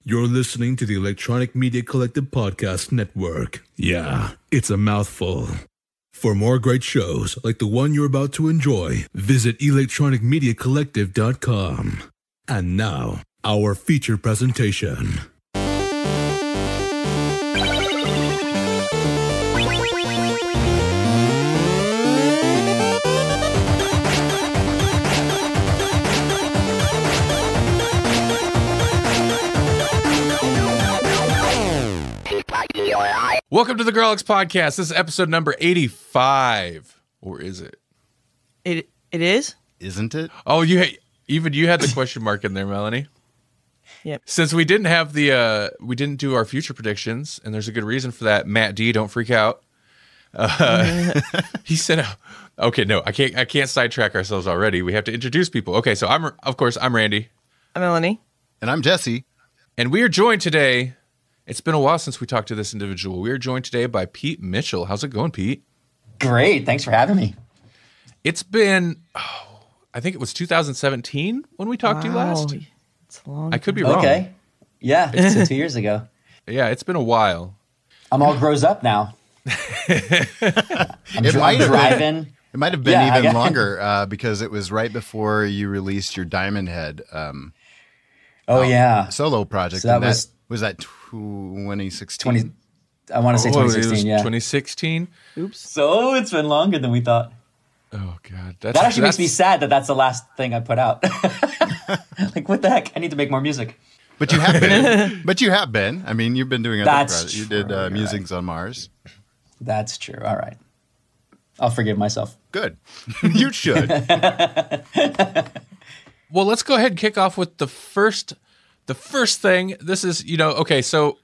You're listening to the Electronic Media Collective Podcast Network. Yeah, it's a mouthful. For more great shows like the one you're about to enjoy, visit electronicmediacollective.com. And now, our feature presentation. Welcome to the Grawlix podcast. This is episode number 85. Or is it? It is? Isn't it? Oh, you had the question mark in there, Melanie. Yep. Since we didn't have we didn't do our future predictions, and there's a good reason for that. Matt D, don't freak out. He said, okay, no, I can't sidetrack ourselves already. We have to introduce people. Okay, so I'm Randy. I'm Melanie. And I'm Jesse. And we are joined today. It's been a while since we talked to this individual. We are joined today by Pete Mitchell. How's it going, Pete? Great. Thanks for having me. It's been, I think it was 2017 when we talked to you last. It's long. I could be wrong. Okay. Yeah, it's 2 years ago. Yeah, it's been a while. I'm all grows up now. It might have been even longer because it was right before you released your Diamond Head solo project. So that was that 2016? I want to say 2016, yeah. 2016? Oops. So it's been longer than we thought. Oh, God. That actually makes me sad that that's the last thing I put out. Like, what the heck? I need to make more music. But you have been. I mean, you've been doing other projects. You did Musings on Mars. That's true. All right. I'll forgive myself. Good. You should. Well, let's go ahead and kick off with the first thing. This is, okay, so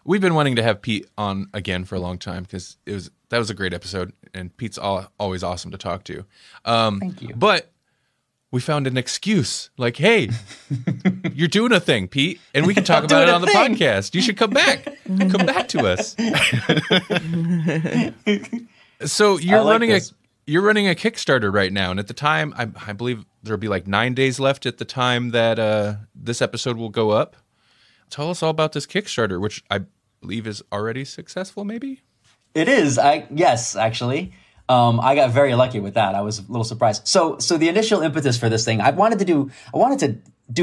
we've been wanting to have Pete on again for a long time because that was a great episode, and Pete's always awesome to talk to. Thank you. But we found an excuse, like, hey, you're doing a thing, Pete, and we can talk about it on the podcast. You should come back. Come back to us. So you're running a Kickstarter right now, and at the time, I believe there'll be like 9 days left at the time that this episode will go up. Tell us all about this Kickstarter, which I believe is already successful, maybe? It is. Yes, actually. I got very lucky with that. I was a little surprised. So the initial impetus for this thing, I wanted to do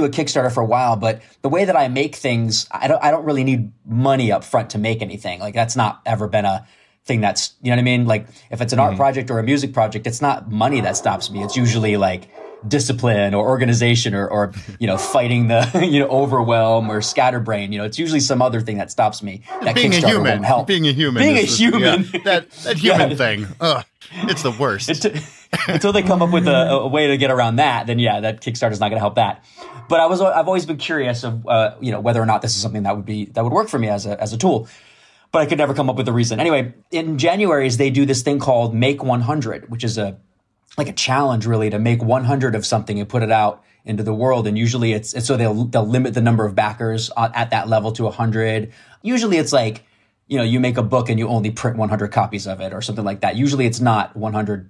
a Kickstarter for a while, but the way that I make things, I don't really need money up front to make anything. Like, that's not ever been a thing that's, you know what I mean? Like, if it's an art project or a music project, it's not money that stops me. It's usually like discipline or organization or fighting the, overwhelm or scatterbrain. It's usually some other thing that stops me. That being Kickstarter a human. won't help. Being a human. That human thing. It's the worst. Until they come up with a way to get around that, then that Kickstarter's not going to help that. But I've always been curious of whether or not this is something that would work for me as a tool. But I could never come up with a reason. Anyway, in January's, they do this thing called Make 100, which is like a challenge, really, to make 100 of something and put it out into the world. And usually it's so they'll limit the number of backers at that level to 100. Usually it's like, you make a book and you only print 100 copies of it or something like that. Usually it's not 100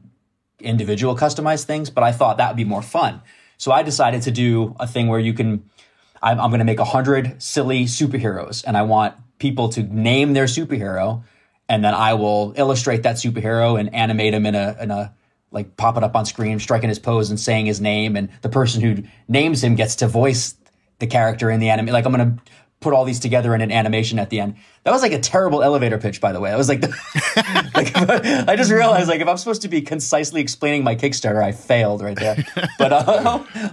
individual customized things, but I thought that would be more fun. So I decided to do a thing where I'm going to make 100 silly superheroes, and I want people to name their superhero, and then I will illustrate that superhero and animate him in a like pop it up on screen, striking his pose and saying his name, and the person who names him gets to voice the character in the anime. Like, I'm going to put all these together in an animation at the end. That was like a terrible elevator pitch, by the way. I was like, I just realized, like, if I'm supposed to be concisely explaining my Kickstarter, I failed right there. But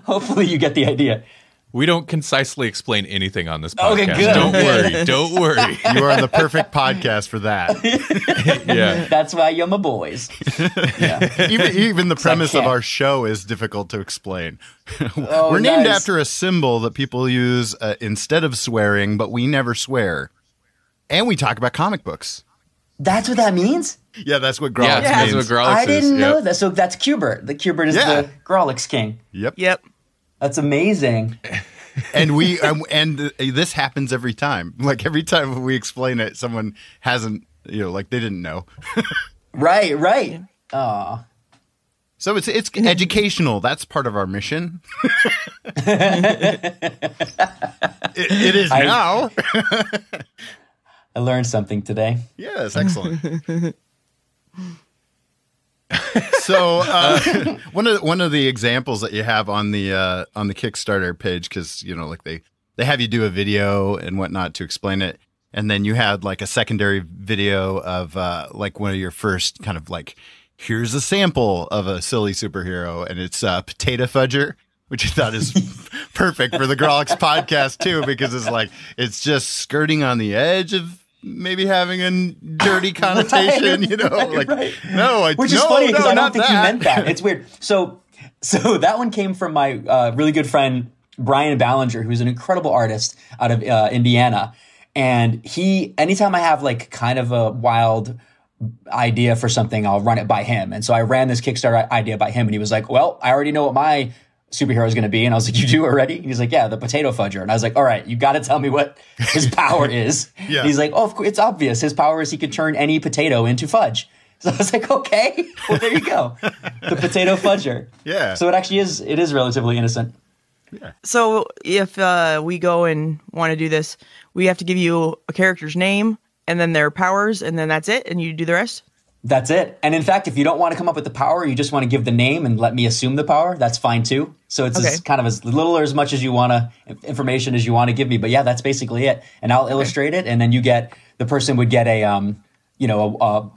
hopefully you get the idea. We don't concisely explain anything on this podcast. Okay, good. Don't worry. You are the perfect podcast for that. Yeah. That's why you're my boys. Yeah. Even the premise of our show is difficult to explain. We're named after a symbol that people use instead of swearing, but we never swear. And we talk about comic books. That's what that means? Yeah, that's what Grawlix means. That's what Grawlix I didn't know that. So that's Cubert. The Cubert is the Grawlix king. Yep. That's amazing. And this happens every time. Like, every time we explain it, someone hasn't, like, they didn't know. Right. Aw. So it's educational. That's part of our mission. It is now. I learned something today. Yes, excellent. So one of the examples that you have on the Kickstarter page, because like they have you do a video and whatnot to explain it, and then you had like a secondary video of like one of your first kind of like, here's a sample of a silly superhero, and it's Potato Fudger, which I thought is perfect for the Grawlix podcast too, because it's just skirting on the edge of maybe having a dirty connotation, right. No, which is funny because I don't think he meant that. It's weird. So that one came from my really good friend Brian Ballinger, who's an incredible artist out of Indiana, and anytime I have like kind of a wild idea for something, I'll run it by him. And so I ran this Kickstarter idea by him, and he was like, well, I already know what my superhero is going to be. And I was like, you do already? And he's like, yeah, the Potato Fudger. And I was like, all right, you got to tell me what his power is. Yeah. And he's like, oh, it's obvious. His power is he could turn any potato into fudge. So I was like, okay, well, there you go. The Potato Fudger. Yeah. So it is relatively innocent. Yeah. So if we go and want to do this, we have to give you a character's name and then their powers, and then that's it, and you do the rest? That's it. And in fact, if you don't want to come up with the power, you just want to give the name and let me assume the power, that's fine too. So it's kind of as little or as much as you want information as you want to give me. But yeah, that's basically it. And I'll illustrate it, and then the person would get a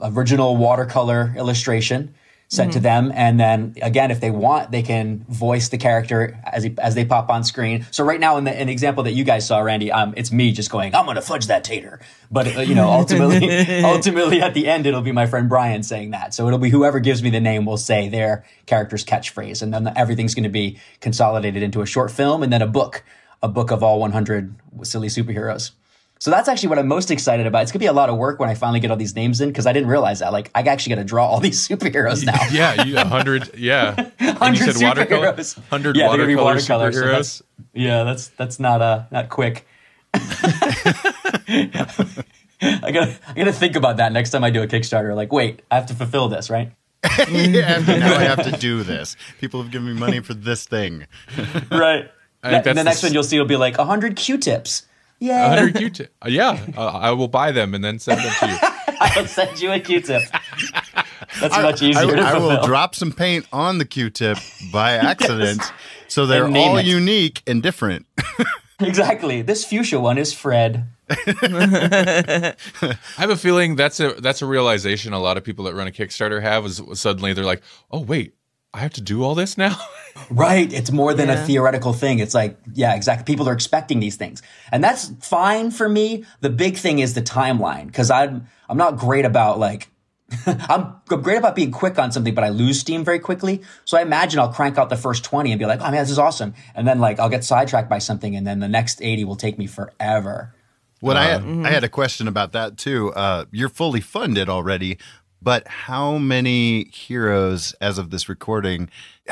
original watercolor illustration sent to them. And then again, if they want, they can voice the character as they pop on screen. So right now in the example that you guys saw, Randy, it's me just going, I'm going to fudge that tater. But ultimately at the end, it'll be my friend Brian saying that. So it'll be whoever gives me the name will say their character's catchphrase. And then everything's going to be consolidated into a short film and then a book of all 100 silly superheroes. So that's actually what I'm most excited about. It's going to be a lot of work when I finally get all these names in, because I didn't realize that. Like, I actually got to draw all these superheroes now. Yeah, 100. Yeah, 100 superheroes. 100 watercolor superheroes. So that's not quick. I gotta think about that next time I do a Kickstarter. Like, wait, I have to fulfill this, right? Yeah, now I have to do this. People have given me money for this thing. Right. The next one you'll see will be like 100 Q-tips. Yeah, 100 Q-tips. I will buy them and then send them to you. I'll send you a Q-tip. That's much easier to fulfill. I will drop some paint on the Q-tip by accident, so they're all unique and different. Exactly. This fuchsia one is Fred. I have a feeling that's a realization a lot of people that run a Kickstarter have, is suddenly they're like, oh wait, I have to do all this now? Right. It's more than a theoretical thing. It's like, yeah, exactly. People are expecting these things. And that's fine for me. The big thing is the timeline, because I'm not great about like, I'm great about being quick on something, but I lose steam very quickly. So I imagine I'll crank out the first 20 and be like, oh man, this is awesome. And then like I'll get sidetracked by something, and then the next 80 will take me forever. I had a question about that too. You're fully funded already, but how many heroes as of this recording,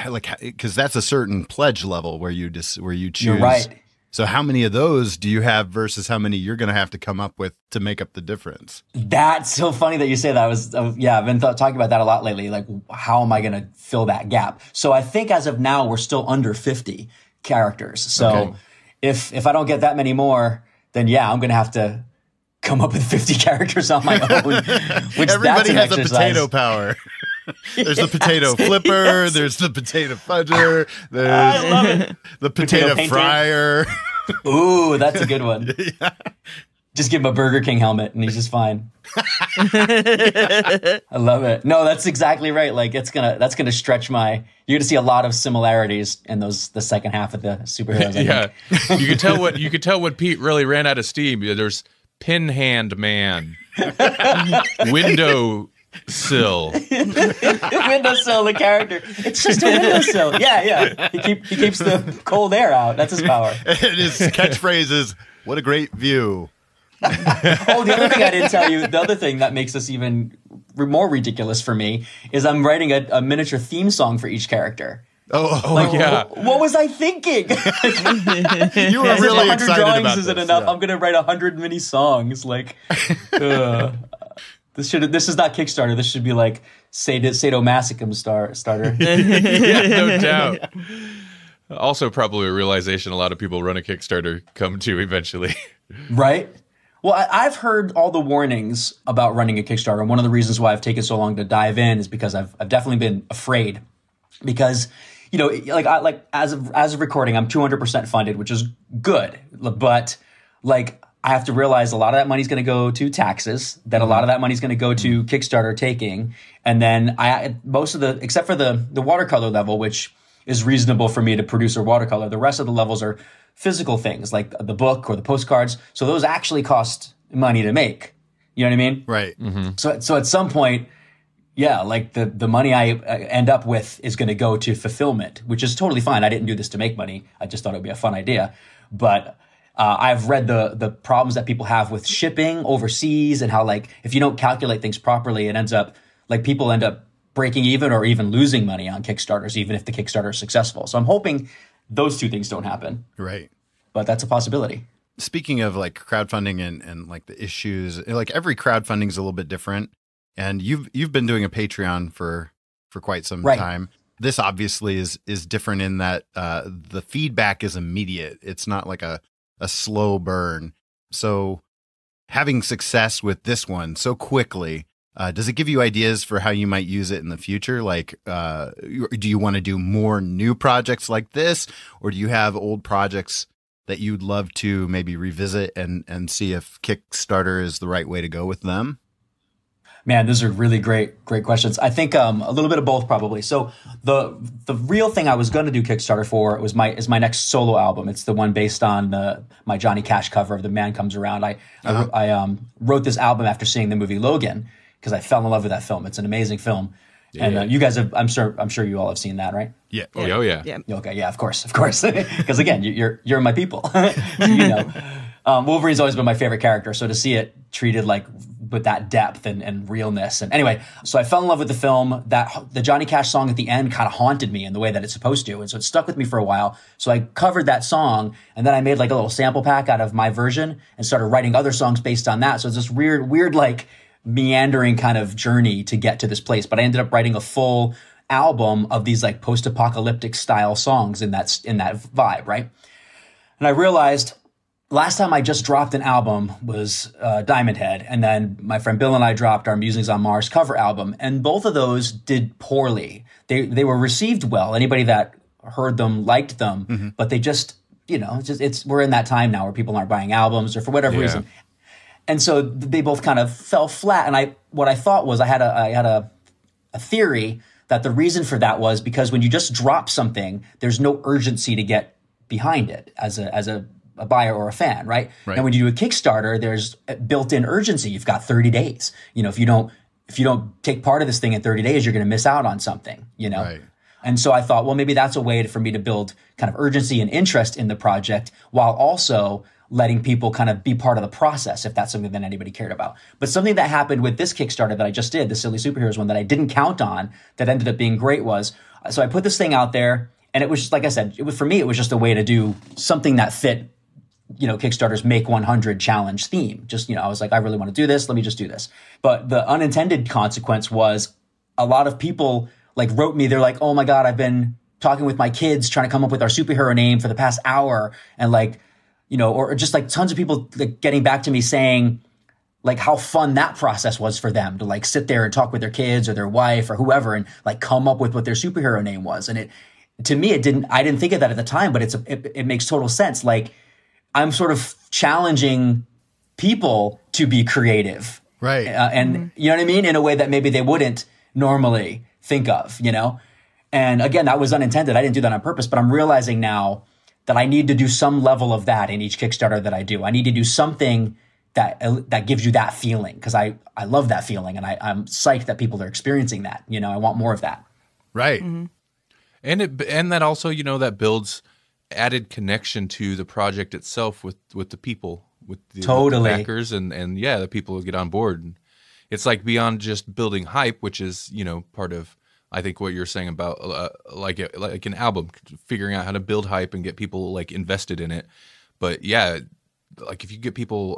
like, because that's a certain pledge level where you choose. You're right. So how many of those do you have versus how many you're going to have to come up with to make up the difference? That's so funny that you say that. I've been talking about that a lot lately. Like, how am I going to fill that gap? So I think as of now, we're still under 50 characters. So if I don't get that many more, then I'm going to have to come up with 50 characters on my own. Which everybody has exercise. A potato power. There's the potato flipper. There's the potato fudger. I love it. The potato fryer. Ooh, that's a good one. Yeah. Just give him a Burger King helmet and he's just fine. I love it. No, that's exactly right. Like that's gonna stretch you're gonna see a lot of similarities in the second half of the superheroes. You could tell what Pete really ran out of steam. There's Pinhand Man, Windowsill, the character. It's just a windowsill. Yeah. He keeps the cold air out. That's his power. And his catchphrase is, "What a great view." The other thing I didn't tell you, the other thing that makes this even more ridiculous for me is I'm writing a miniature theme song for each character. What was I thinking? You were really 100 excited drawings about isn't this. enough. Yeah. I'm going to write 100 mini songs. Like, this is not Kickstarter. This should be like sadomasochism starter. Yeah, no doubt. Also, probably a realization a lot of people run a Kickstarter come to eventually. Right? Well, I've heard all the warnings about running a Kickstarter. And one of the reasons why I've taken so long to dive in is because I've definitely been afraid. Because, you know, like as of recording, I'm 200% funded, which is good. But like, I have to realize a lot of that money is going to go to taxes. Then a lot of that money is going to go to Kickstarter taking. And then except for the watercolor level, which is reasonable for me to produce a watercolor, the rest of the levels are physical things like the book or the postcards. So those actually cost money to make. You know what I mean? Right. So at some point, yeah, like the money I end up with is going to go to fulfillment, which is totally fine. I didn't do this to make money. I just thought it would be a fun idea. But I've read the problems that people have with shipping overseas and how, like, if you don't calculate things properly, it ends up like people end up breaking even or even losing money on Kickstarters, even if the Kickstarter is successful. So I'm hoping those two things don't happen. Right. But that's a possibility. Speaking of like crowdfunding and like the issues, like every crowdfunding is a little bit different. And you've been doing a Patreon for quite some time. This obviously is different in that the feedback is immediate. It's not like a slow burn. So having success with this one so quickly, does it give you ideas for how you might use it in the future? Like, do you want to do more new projects like this, or do you have old projects that you'd love to maybe revisit and see if Kickstarter is the right way to go with them? Man, those are really great questions. I think a little bit of both probably. So the real thing I was going to do Kickstarter for is my next solo album. It's the one based on my Johnny Cash cover of The Man Comes Around. I wrote this album after seeing the movie Logan because I fell in love with that film. It's an amazing film. Yeah. And you guys have, I'm sure you all have seen that, right? Yeah. Oh yeah. Okay. Yeah. Of course. Because again, you're my people. You know, Wolverine's always been my favorite character. So to see it treated like with that depth and realness, and anyway, so I fell in love with the film. That the Johnny Cash song at the end kind of haunted me in the way that it's supposed to, and so it stuck with me for a while. So I covered that song, and then I made like a little sample pack out of my version and started writing other songs based on that. So it's this weird like meandering kind of journey to get to this place. But I ended up writing a full album of these like post-apocalyptic style songs in that vibe, right? And I realized last time I just dropped an album was Diamond Head, and then my friend Bill and I dropped our Musings on Mars cover album, and both of those did poorly. They were received well. Anybody that heard them liked them, but they just, you know, we're in that time now where people aren't buying albums or for whatever reason. And so they both kind of fell flat. And what I thought was I had a theory that the reason for that was because when you just drop something, there's no urgency to get behind it as a buyer or a fan, right? And when you do a Kickstarter, there's built-in urgency. You've got 30 days. You know, if you don't take part of this thing in 30 days, you're going to miss out on something, you know? Right. And so I thought, well, maybe that's a way for me to build kind of urgency and interest in the project while also letting people kind of be part of the process if that's something that anybody cared about. But something that happened with this Kickstarter that I just did, the Silly Superheroes one that I didn't count on, that ended up being great was, so I put this thing out there, and it was just, like I said, for me, it was just a way to do something that fit, you know, Kickstarter's Make 100 challenge theme. Just, you know, I was like, I really want to do this. Let me just do this. But the unintended consequence was a lot of people like wrote me. They're like, oh my God, I've been talking with my kids trying to come up with our superhero name for the past hour. And like, you know, or just like tons of people like getting back to me saying like how fun that process was for them to like sit there and talk with their kids or their wife or whoever and like come up with what their superhero name was. And to me, I didn't think of that at the time, but it makes total sense. Like I'm sort of challenging people to be creative. Right. And you know what I mean? In a way that maybe they wouldn't normally think of, you know? And again, that was unintended. I didn't do that on purpose, but I'm realizing now that I need to do some level of that in each Kickstarter that I do. I need to do something that gives you that feeling, because I love that feeling, and I'm psyched that people are experiencing that. You know, I want more of that. Right. And that also, you know, that builds added connection to the project itself with the people, with the backers, and yeah, the people who get on board. And it's like beyond just building hype, which is, you know, part of, I think, what you're saying about like an album, figuring out how to build hype and get people like invested in it. But yeah, like if you get people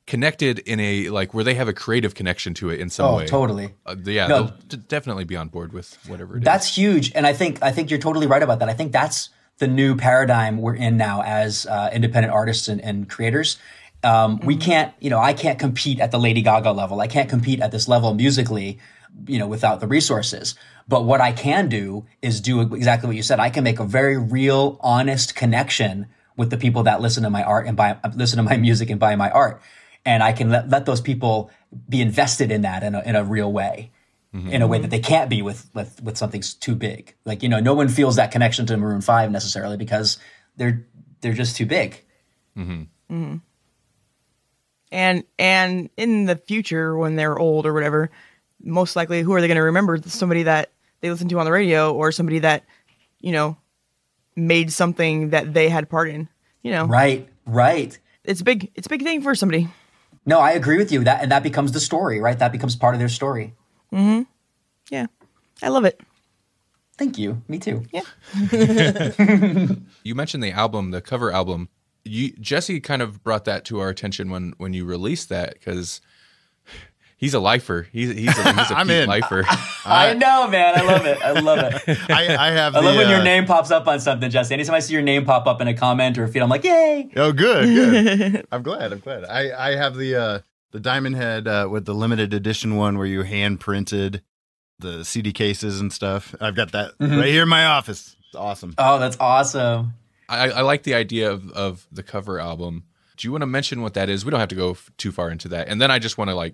connected in a like where they have a creative connection to it in some way. Totally. They'll definitely be on board with whatever it is. That's huge. And I think you're totally right about that. I think that's the new paradigm we're in now as independent artists and creators. We can't, I can't compete at the Lady Gaga level. I can't compete at this level musically, without the resources. But what I can do is do exactly what you said. I can make a very real, honest connection with the people that listen to my art and listen to my music and buy my art. And I can let those people be invested in that in a real way, in a way that they can't be with something too big. Like, no one feels that connection to Maroon 5 necessarily because they're just too big. And in the future, when they're old or whatever, most likely, who are they going to remember? Somebody that they listened to on the radio, or somebody that, made something that they had part in. Right. It's a big thing for somebody. No, I agree with you. That becomes the story, right? That becomes part of their story. Yeah, I love it. Thank you. Me too. Yeah. You mentioned the album, the cover album. Jesse kind of brought that to our attention when you released that, because he's a lifer. He's a Pete lifer. I know, man. I love it. I love it. I love when your name pops up on something, Jesse. Anytime I see your name pop up in a comment or a feed, I'm like, yay! Oh, good. I'm glad. I have the Diamond Head with the limited edition one where you hand printed the CD cases and stuff. I've got that right here in my office. It's awesome. Oh, that's awesome. I like the idea of the cover album. Do you want to mention what that is? We don't have to go too far into that. And then I just want to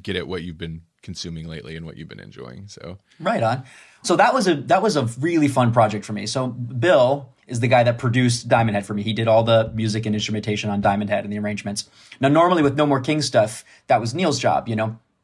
get at what you've been consuming lately and what you've been enjoying. So right on. So that was a really fun project for me. So Bill is the guy that produced Diamond Head for me. He did all the music and instrumentation on Diamond Head and the arrangements. Now, normally with No More Kings stuff, that was Neil's job.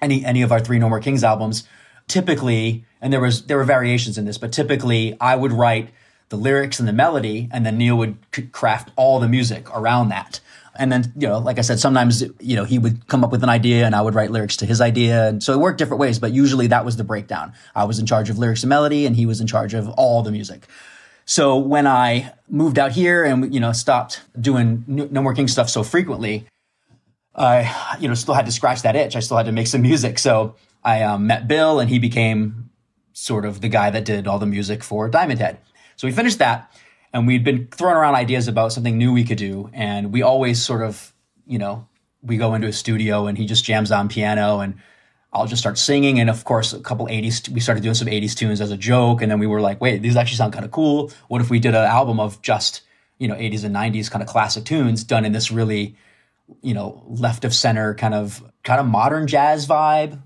Any of our 3 No More Kings albums, typically, and there were variations in this, but typically I would write the lyrics and the melody, and then Neil would craft all the music around that. And then, like I said, sometimes, he would come up with an idea and I would write lyrics to his idea. And so it worked different ways, but usually that was the breakdown. I was in charge of lyrics and melody and he was in charge of all the music. So when I moved out here and, stopped doing No More King stuff so frequently, I, still had to scratch that itch. I still had to make some music. So I met Bill and he became sort of the guy that did all the music for Diamond Head. So we finished that. And we'd been throwing around ideas about something new we could do. And we always sort of, we go into a studio and he just jams on piano and I'll just start singing. And of course, a couple 80s, we started doing some 80s tunes as a joke. And then we were like, wait, these actually sound kind of cool. What if we did an album of just, 80s and 90s kind of classic tunes done in this really, left of center kind of modern jazz vibe,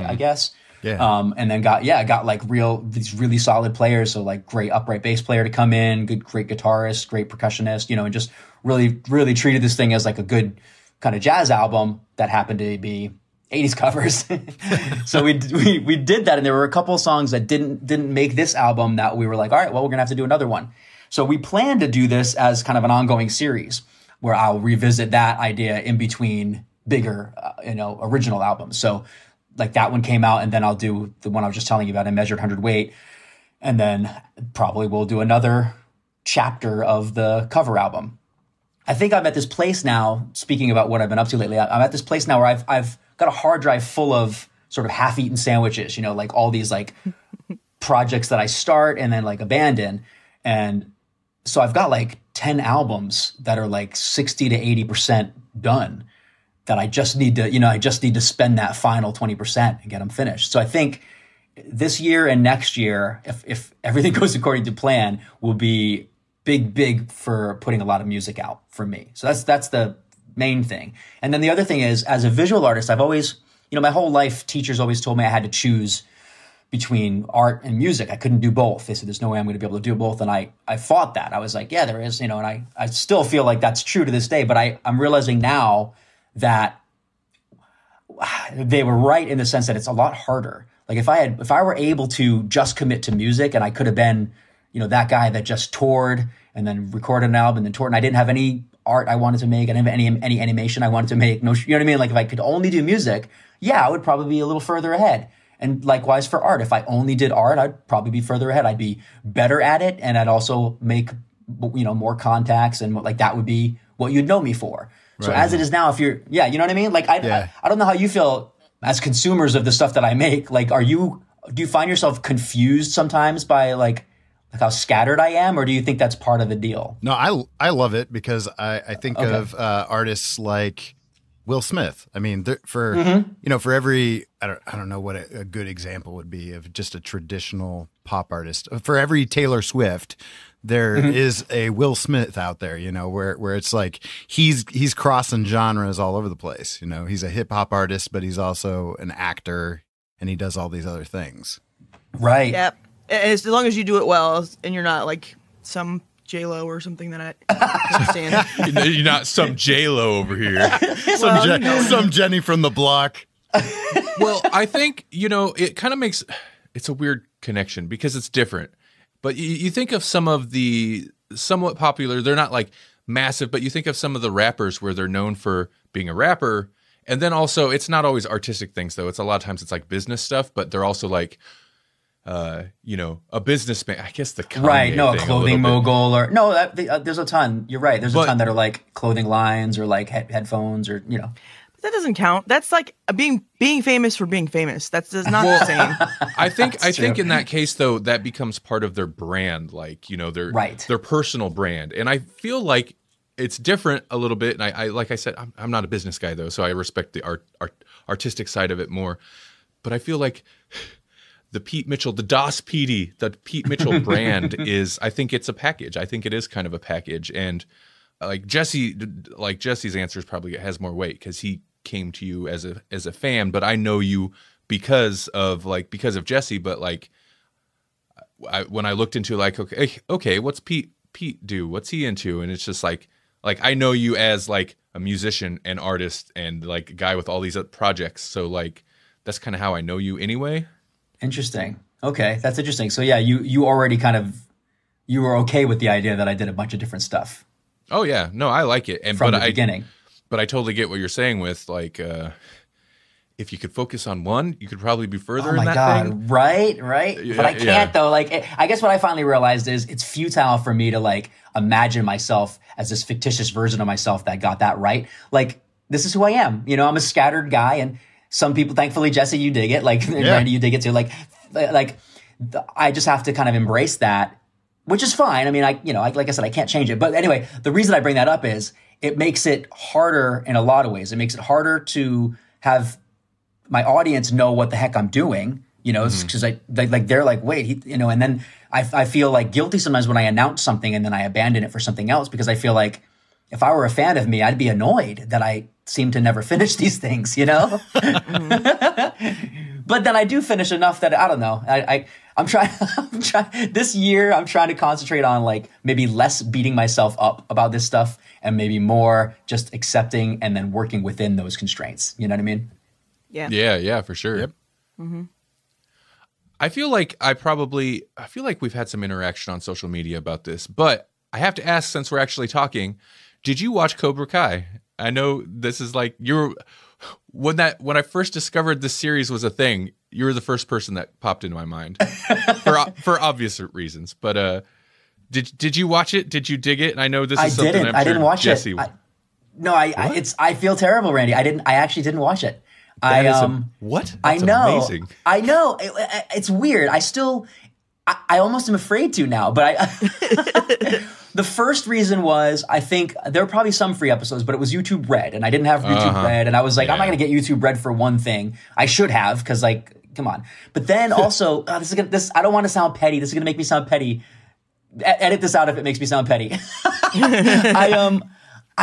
I guess. Yeah. And then got these really solid players. So great upright bass player to come in, great guitarist, great percussionist, and just really, really treated this thing as a good kind of jazz album that happened to be 80s covers. So we did that. And there were a couple of songs that didn't make this album that we were like, all right, well, we're going to have to do another one. So we plan to do this as kind of an ongoing series where I'll revisit that idea in between bigger, original albums. So that one came out, and then I'll do the one I was just telling you about, I Measured 100 and then probably we'll do another chapter of the cover album. I think I'm at this place now, speaking about what I've been up to lately, I'm at this place now where I've got a hard drive full of sort of half-eaten sandwiches, all these projects that I start and then abandon. And so I've got 10 albums that are 60 to 80% done, that I just need to spend that final 20% and get them finished. So I think this year and next year, if everything goes according to plan, will be big for putting a lot of music out for me. So that's the main thing. And then the other thing is, as a visual artist, I've always, my whole life, teachers always told me I had to choose between art and music. I couldn't do both. They said, there's no way I'm going to be able to do both. And I fought that. I was like, yeah, there is, and I still feel like that's true to this day, but I'm realizing now that they were right in the sense that it's a lot harder. If I were able to just commit to music and I could have been, that guy that just toured and then recorded an album and then toured, and I didn't have any art I wanted to make, I didn't have any animation I wanted to make, no, you know what I mean? If I could only do music, yeah, I would probably be a little further ahead. And likewise for art, if I only did art, I'd probably be further ahead. I'd be better at it, and I'd also make, more contacts, and that would be what you'd know me for. So as it is now, if you're, you know what I mean? Like, I don't know how you feel as consumers of the stuff that I make. Like, do you find yourself confused sometimes by like how scattered I am, or do you think that's part of the deal? No, I love it because I think of artists like Will Smith. I mean, for every, I don't know what a good example would be of just a traditional pop artist. For every Taylor Swift, there is a Will Smith out there, where it's like he's crossing genres all over the place. He's a hip hop artist, but he's also an actor, and he does all these other things. Right. Yep. As long as you do it well, and you're not like some J-Lo or something that I understand. You're not some J-Lo over here. Some Jenny from the block. Well, I think, it kind of makes, it's a weird connection because it's different. But you think of some of the somewhat popular, they're not like massive, but you think of some of the rappers where they're known for being a rapper. And then also, it's not always artistic things, though. It's a lot of times it's like business stuff, but they're also like, a businessman. I guess the Kanye a thing clothing mogul or there's a ton. You're right. There's a ton that are like clothing lines or like headphones or But that doesn't count. That's like being famous for being famous. That's not the same. I think in that case though, that becomes part of their brand, like their personal brand, and I feel like it's different a little bit. And I like I said, I'm not a business guy though, so I respect the artistic side of it more. But I feel like the Pete Mitchell brand is, I think it's a package. I think it is kind of a package. And Jesse's answers probably has more weight because he came to you as a fan, but I know you because of Jesse. But like, when I looked into like, okay, what's Pete do? What's he into? And it's just like I know you as like a musician and artist and like a guy with all these projects. So like, that's kind of how I know you anyway. Interesting. Okay, that's interesting. So yeah, you already you were okay with the idea that I did a bunch of different stuff. Oh yeah, no, I like it, from the beginning. But I totally get what you're saying with like, if you could focus on one, you could probably be further in that thing. Right. Yeah, but I can't though. Like, I guess what I finally realized is it's futile for me to like imagine myself as this fictitious version of myself that got that right. Like, this is who I am. I'm a scattered guy, and some people, thankfully, Jesse, you dig it. Like, Randy, you dig it too. Like I just have to kind of embrace that, which is fine. I mean, like I said, I can't change it. But anyway, the reason I bring that up is it makes it harder in a lot of ways. It makes it harder to have my audience know what the heck I'm doing, because they're like, wait, and then I feel like guilty sometimes when I announce something and then I abandon it for something else, because I feel like if I were a fan of me, I'd be annoyed that I seem to never finish these things, But then I do finish enough that I don't know. I'm trying this year. I'm trying to concentrate on like maybe less beating myself up about this stuff and maybe more just accepting and then working within those constraints. You know what I mean? Yeah. Yeah, for sure. Yep. Mm-hmm. I feel like we've had some interaction on social media about this, but I have to ask, since we're actually talking, did you watch Cobra Kai? I know this is like when I first discovered this series was a thing, you were the first person that popped into my mind for obvious reasons. But did you watch it? Did you dig it? And I know this is something I'm sure I didn't watch Jesse. I feel terrible, Randy. I actually didn't watch it. What? That's I know. Amazing. I know. It's weird. I almost am afraid to now, but the first reason was, I think there were probably some free episodes, but it was YouTube Red, and I didn't have YouTube Red, and I was like, I'm not going to get YouTube Red for one thing. I should have, because like, come on. But then also, I don't want to sound petty. This is going to make me sound petty. Edit this out if it makes me sound petty. I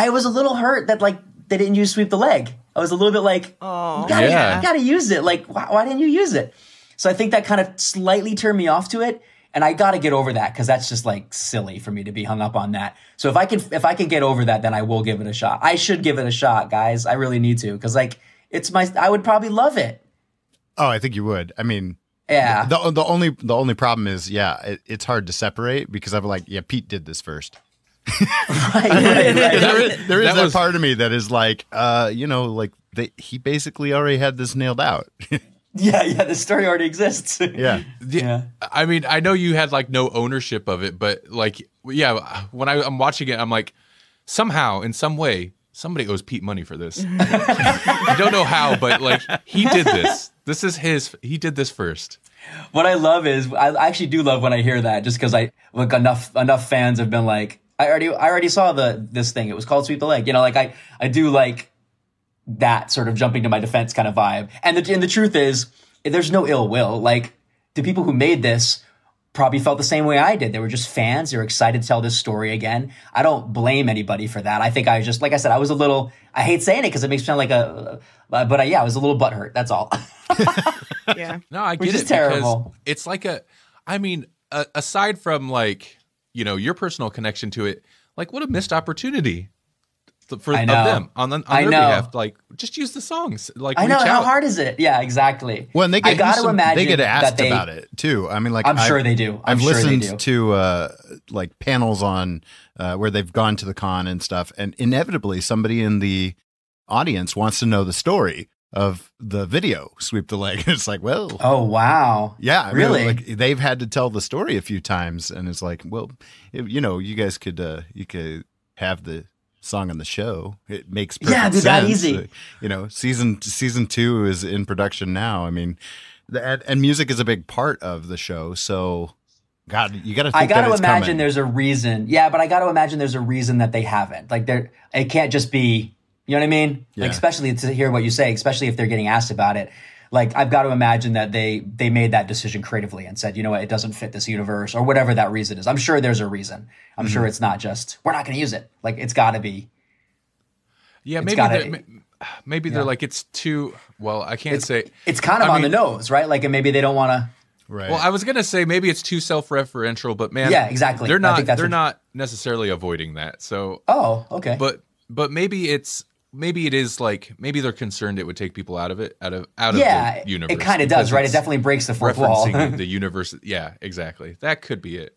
was a little hurt that like they didn't use Sweep the Leg. I was a little bit like, you gotta use it. Like, why didn't you use it? So I think that kind of slightly turned me off to it. And I got to get over that, because that's just like silly for me to be hung up on that. So if I can get over that, then I will give it a shot. I should give it a shot, guys. I really need to, because like I would probably love it. Oh, I think you would. I mean, yeah. The only problem is, it's hard to separate, because I'm like, Pete did this first. Right. There is that part of me that is like, he basically already had this nailed out. Yeah, the story already exists. Yeah. I mean, I know you had like no ownership of it, but like, when I'm watching it, I'm like, somehow, in some way, somebody owes Pete money for this. I don't know how, but like he did this. This is he did this first. What I love is, I actually do love when I hear that, just because enough fans have been like, I already saw this thing. It was called Sweep the Leg. You know, like I do like that sort of jumping to my defense kind of vibe. And the truth is, there's no ill will. Like, the people who made this probably felt the same way I did. They were just fans. They were excited to tell this story again. I don't blame anybody for that. I think I just, like I said, I was a little, I hate saying it because it makes me sound like I was a little butthurt. That's all. Yeah. No, I get Which it. is terrible. It's like aside from like, your personal connection to it, like what a missed opportunity of them on their behalf. Like, just use the songs. Like, I know, reach how out. hard is it? Yeah, exactly. Well, and they get imagine they get asked that about it too. I mean, like I'm sure they do. I've listened to like panels on where they've gone to the con and stuff, and inevitably somebody in the audience wants to know the story of the video Sweep the Leg. It's like, well, oh wow, yeah, I really? mean, like they've had to tell the story a few times, and it's like, well, you guys could have the song on the show. It makes perfect sense. That easy. Season 2 is in production now. I mean, and music is a big part of the show. So, God, you got to. I got to imagine there's a reason. Yeah, but I got to imagine there's a reason that they haven't. Like, it can't just be. You know what I mean? Yeah. Like, especially to hear what you say, especially if they're getting asked about it. Like, I've got to imagine that they made that decision creatively and said, you know what, it doesn't fit this universe, or whatever that reason is. I'm sure there's a reason. I'm sure it's not just, we're not going to use it. Like, it's got to be. Yeah, maybe they're like, it's too, well, I can't say. It's kind of on the nose, right? Like, and maybe they don't want to. Right. Well, I was going to say maybe it's too self-referential, but man. Yeah, exactly. They're not necessarily avoiding that. So. Oh, okay. But maybe it is like, maybe they're concerned it would take people out of the universe. It kind of does, right? It definitely breaks the fourth wall. Referencing the universe. Yeah, exactly. That could be it.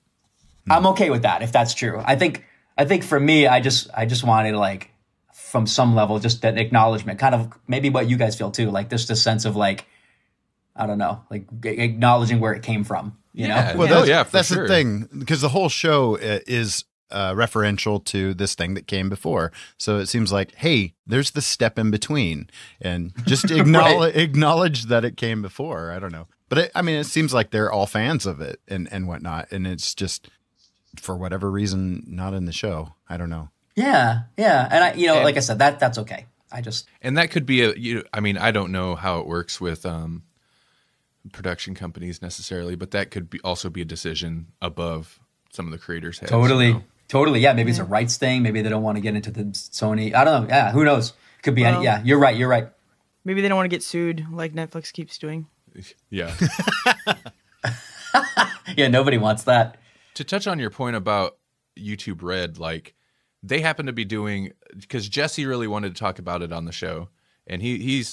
I'm okay with that if that's true. I think for me, I just wanted, like, from some level, just that acknowledgement, kind of maybe what you guys feel too, like just a sense of, like, I don't know, like acknowledging where it came from. You know? Well, that's sure. the thing, because the whole show is referential to this thing that came before. So it seems like, hey, there's the step in between, and just acknowledge that it came before. I don't know. But it seems like they're all fans of it and whatnot. And it's just, for whatever reason, not in the show. I don't know. Yeah. And like I said, that's okay. And that could be I don't know how it works with production companies necessarily, but that could also be a decision above some of the creators' heads. Totally. Yeah, maybe it's a rights thing. Maybe they don't want to get into the Sony. I don't know. Yeah, who knows? Could be any. Yeah, you're right. Maybe they don't want to get sued like Netflix keeps doing. Yeah. Yeah, nobody wants that. To touch on your point about YouTube Red, like, they happen to be doing, because Jesse really wanted to talk about it on the show, and he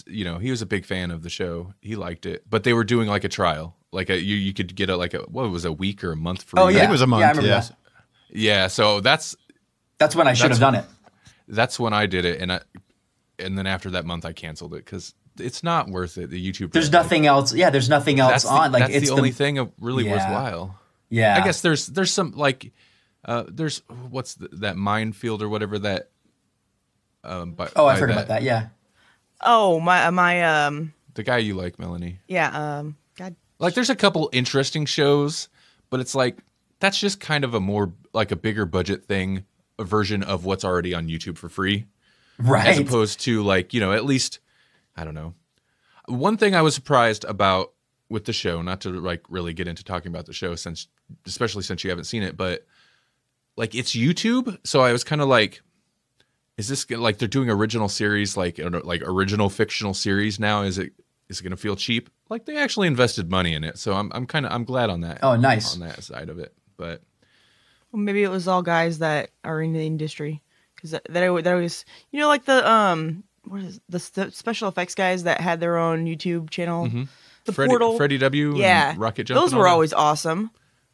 was a big fan of the show. He liked it, but they were doing like a trial, like you could get a week or a month free. Oh yeah, I think it was a month. Yeah, I remember that. Yeah, so that's when I should have done it. That's when I did it, and then after that month I canceled it because it's not worth it. The YouTube. There's nothing else. Yeah, there's nothing else on. Like, that's it's the only thing really worthwhile. Yeah, I guess there's some like there's that minefield or whatever that. I've heard about that. Yeah. Oh my the guy you like, Melanie. Yeah. God. Like, there's a couple interesting shows, but it's like that's just kind of a more like a bigger budget thing, a version of what's already on YouTube for free, right? As opposed to, like, at least, I don't know. One thing I was surprised about with the show, not to like really get into talking about the show especially since you haven't seen it, but like, it's YouTube, so I was kind of like, is this like they're doing original series, like original fictional series now? Is it going to feel cheap? Like, they actually invested money in it, so I'm glad on that. Oh, nice. On that side of it, but well, maybe it was all guys that are in the industry, because that always like the special effects guys that had their own YouTube channel. Mm-hmm. The Portal, Freddie W. Yeah, and Rocket Jump. Those were always awesome.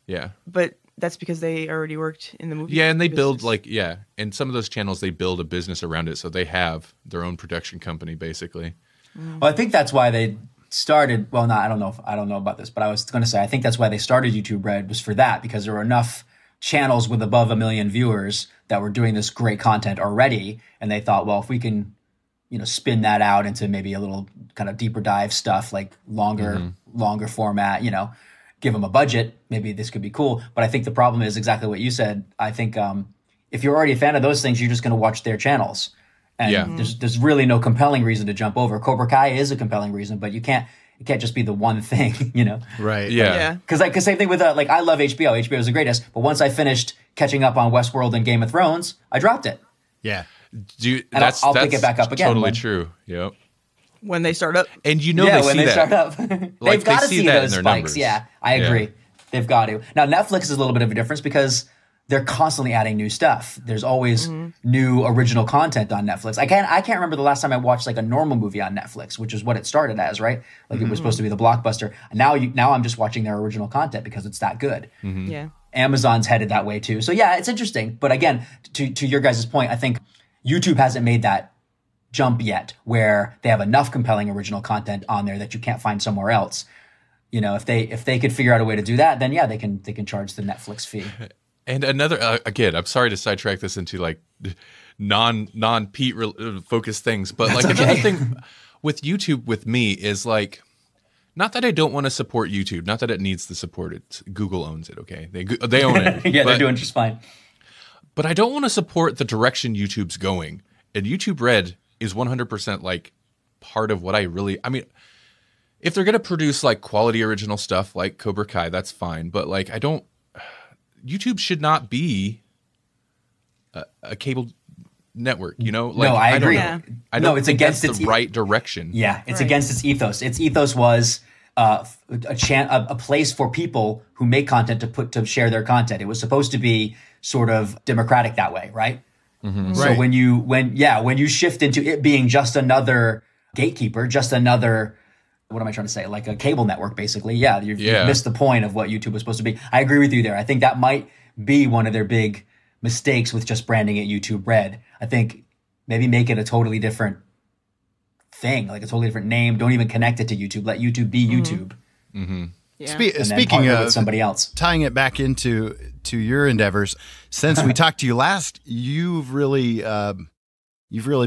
Yeah, but that's because they already worked in the movie. Yeah, and they build and some of those channels, they build a business around it, so they have their own production company basically. Well, I think that's why they started. Well, no, I don't know about this, but I was going to say I think that's why they started YouTube Red, was for that, because there were enough channels with above 1 million viewers that were doing this great content already. And they thought, well, if we can, spin that out into maybe a little kind of deeper dive stuff, like longer format, give them a budget, maybe this could be cool. But I think the problem is exactly what you said. I think if you're already a fan of those things, you're just going to watch their channels. And there's really no compelling reason to jump over. Cobra Kai is a compelling reason, but it can't just be the one thing, Right. Yeah. Because same thing with I love HBO. HBO is the greatest. But once I finished catching up on Westworld and Game of Thrones, I dropped it. Yeah. I'll pick it back up again. Totally true. Yep. When they start up. And they when see they that. start up. They've got to see that those in their spikes. numbers. Yeah, I agree. They've got to. Now, Netflix is a little bit of a difference because they're constantly adding new stuff. There's always new original content on Netflix. I can't remember the last time I watched like a normal movie on Netflix, which is what it started as, right? Like it was supposed to be the blockbuster. Now I'm just watching their original content because it's that good. Yeah. Amazon's headed that way too. So yeah, it's interesting. But again, to your guys' point, I think YouTube hasn't made that jump yet where they have enough compelling original content on there that you can't find somewhere else. If they could figure out a way to do that, then yeah, they can charge the Netflix fee. And another, again, I'm sorry to sidetrack this into like non-Pete focused things, but like another thing with YouTube with me is like, not that I don't want to support YouTube, not that it needs to support it. Google owns it, okay? They own it. Yeah, they're doing just fine. But I don't want to support the direction YouTube's going. And YouTube Red is 100% like part of what I mean, if they're going to produce like quality original stuff like Cobra Kai, that's fine. But like, YouTube should not be a cable network, Like, no, I agree. I don't it's think against that's the right direction. Yeah, it's against its ethos. Its ethos was a place for people who make content to share their content. It was supposed to be sort of democratic that way, right? Mm-hmm. So when you shift into it being just another gatekeeper, just another, what am I trying to say? Like a cable network, basically. Yeah, you've missed the point of what YouTube was supposed to be. I agree with you there. I think that might be one of their big mistakes with just branding it YouTube Red. I think maybe make it a totally different thing, like a totally different name. Don't even connect it to YouTube. Let YouTube be YouTube. Mm-hmm. Yeah. Speaking of somebody else, tying it back into your endeavors, since we talked to you last, you've really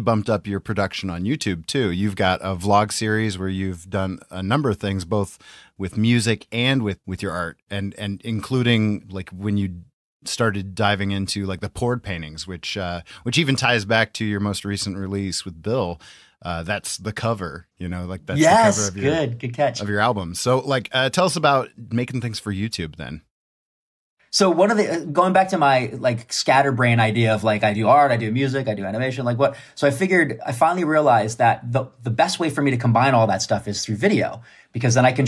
bumped up your production on YouTube too. You've got a vlog series where you've done a number of things, both with music and with your art, and including like when you started diving into like the poured paintings, which even ties back to your most recent release with Bill. That's the cover, like that's the cover of your good catch of your album. So like, tell us about making things for YouTube then. So one of the, going back to my like scatterbrain idea of like, I do art, I do music, I do animation, like what? So I finally realized that the best way for me to combine all that stuff is through video, because then I can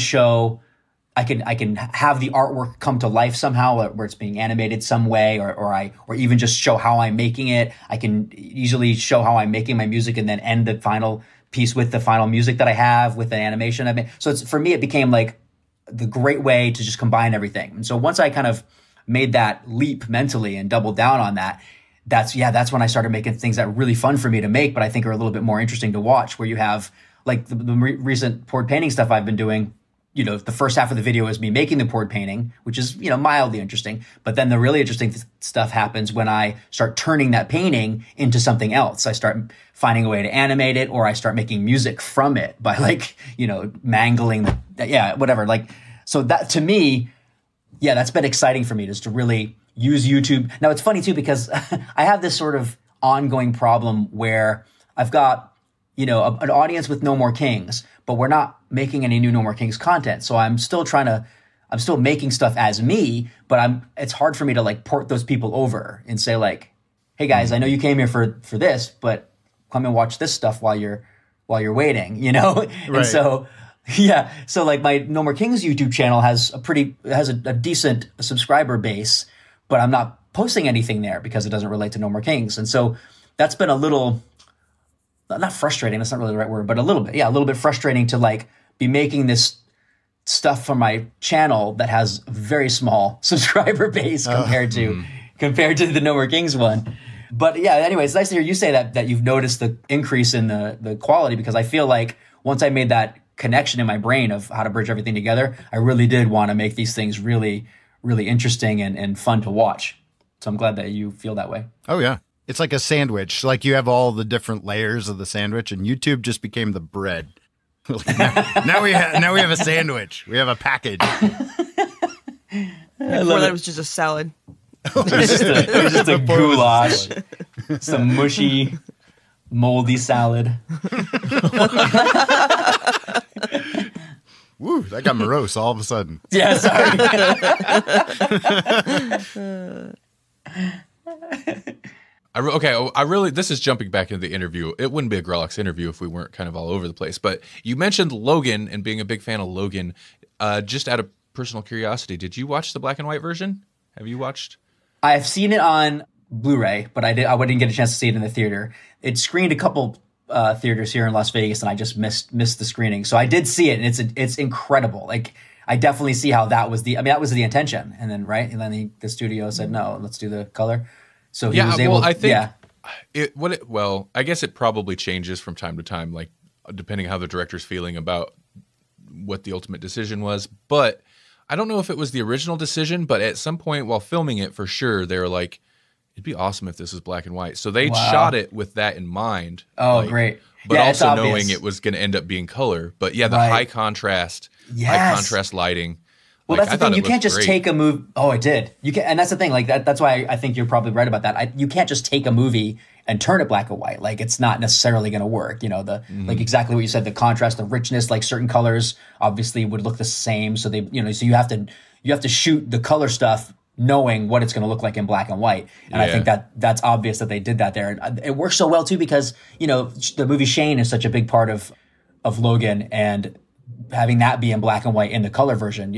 have the artwork come to life somehow where it's being animated some way, or even just show how I'm making it. I can easily show how I'm making my music and then end the final piece with the final music that I have with the animation I made. So for me, it became like the great way to just combine everything. And so once I kind of made that leap mentally and doubled down on that, that's when I started making things that were really fun for me to make, but I think are a little bit more interesting to watch, where you have like the recent poured painting stuff I've been doing. The first half of the video is me making the poured painting, which is, mildly interesting. But then the really interesting stuff happens when I start turning that painting into something else. I start finding a way to animate it, or I start making music from it by like, mangling whatever. Like, so that to me, that's been exciting for me, just to really use YouTube. Now it's funny too, because I have this sort of ongoing problem where I've got, an audience with No More Kings, but we're not making any new No More Kings content. So I'm still making stuff as me, but it's hard for me to like port those people over and say like, hey guys, I know you came here for this, but come and watch this stuff while you're waiting, Right. And so, so like my No More Kings YouTube channel has a decent subscriber base, but I'm not posting anything there because it doesn't relate to No More Kings. And so that's been a little, not frustrating, that's not really the right word, but a little bit frustrating to like be making this stuff for my channel that has a very small subscriber base compared to the No More Kings one. But yeah, anyway, it's nice to hear you say that you've noticed the increase in the quality, because I feel like once I made that connection in my brain of how to bridge everything together, I really did want to make these things really, really interesting and fun to watch. So I'm glad that you feel that way. Oh, yeah. It's like a sandwich. Like you have all the different layers of the sandwich, and YouTube just became the bread. now we have a sandwich. We have a package. Before that was just a salad. It was just a goulash. Some mushy, moldy salad. Woo, that got morose all of a sudden. Yeah, sorry. This is jumping back into the interview. It wouldn't be a Grawlix interview if we weren't kind of all over the place. But you mentioned Logan and being a big fan of Logan. Just out of personal curiosity, did you watch the black and white version? Have you watched? I've seen it on Blu-ray, but I didn't get a chance to see it in the theater. It screened a couple theaters here in Las Vegas, and I just missed the screening. So I did see it, and it's incredible. Like I definitely see how that was the intention, and then the studio said no, let's do the color. So he was able. Well, I think I guess it probably changes from time to time, like depending how the director's feeling about what the ultimate decision was. But I don't know if it was the original decision, but at some point while filming it, for sure, they were like, it'd be awesome if this was black and white. So they shot it with that in mind. Oh, great. But also knowing it was going to end up being color. But yeah, the high contrast lighting. Well, that's the thing. You can't just take a movie. Oh, it did. You can, and that's the thing. Like that's why I think you're probably right about that. You can't just take a movie and turn it black and white. Like it's not necessarily going to work. You know, like exactly what you said. The contrast, the richness. Like certain colors obviously would look the same. So so you have to shoot the color stuff knowing what it's going to look like in black and white. And I think that's obvious that they did that there. And it works so well too because the movie Shane is such a big part of Logan, and having that be in black and white in the color version,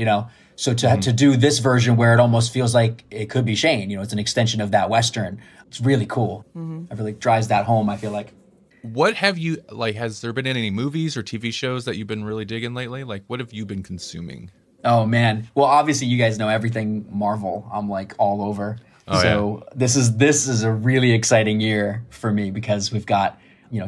so to do this version where it almost feels like it could be Shane, it's an extension of that Western. It's really cool. It really drives that home, I feel like. What have you, has there been any movies or TV shows that you've been really digging lately? Like, what have you been consuming? Oh, man. Well, obviously, you guys know everything Marvel. I'm all over. This is a really exciting year for me because we've got,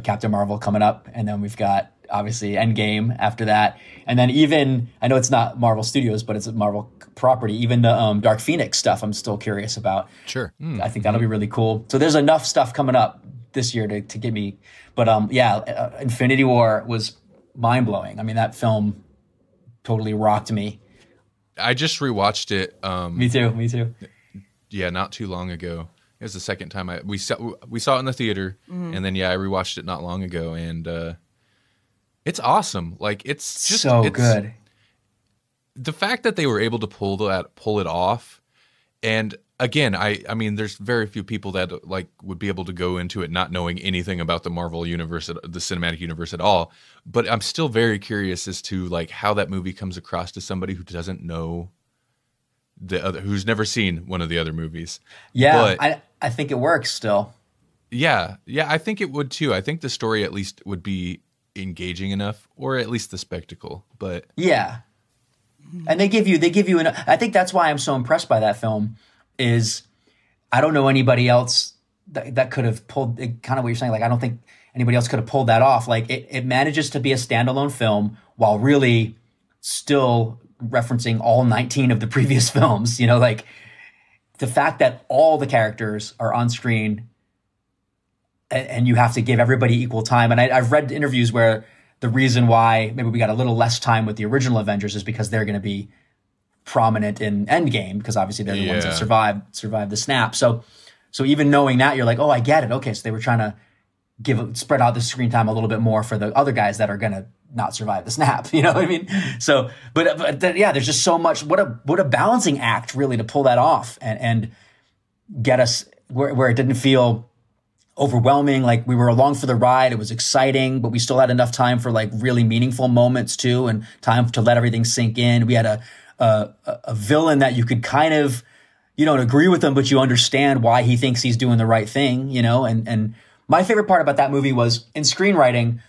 Captain Marvel coming up, and then we've got, obviously, Endgame after that. And then even, I know it's not Marvel Studios, but it's a Marvel property. Even the Dark Phoenix stuff I'm still curious about. Sure. I think that'll be really cool. So there's enough stuff coming up this year to get me. But Infinity War was mind-blowing. I mean, that film totally rocked me. I just rewatched it. Me too. Yeah, not too long ago. It was the second time we saw it in the theater, and then I rewatched it not long ago, and it's awesome. Like it's just it's good. The fact that they were able to pull it off, and again, I mean, there's very few people that would be able to go into it not knowing anything about the Marvel universe, the cinematic universe at all. But I'm still very curious as to how that movie comes across to somebody who doesn't know who's never seen one of the other movies. Yeah, but I think it works still. Yeah, I think it would too. I think the story at least would be engaging enough, or at least the spectacle. But yeah, and they give you I think that's why I'm so impressed by that film. Is I don't know anybody else that could have pulled kind of what you're saying. I don't think anybody else could have pulled that off. It manages to be a standalone film while really still referencing all 19 of the previous films. The fact that all the characters are on screen and you have to give everybody equal time. And I've read interviews where the reason why maybe we got a little less time with the original Avengers is because they're going to be prominent in Endgame, because obviously they're the ones that survived the snap. So even knowing that, you're like, oh, I get it. Okay, so they were trying to spread out the screen time a little bit more for the other guys that are going to not survive the snap. You know what I mean? So, but there's just so much. What a balancing act, really, to pull that off and get us where it didn't feel overwhelming. Like we were along for the ride. It was exciting, but we still had enough time for really meaningful moments too, and time to let everything sink in. We had a villain that you could kind of, you don't agree with him, but you understand why he thinks he's doing the right thing, and my favorite part about that movie was in screenwriting,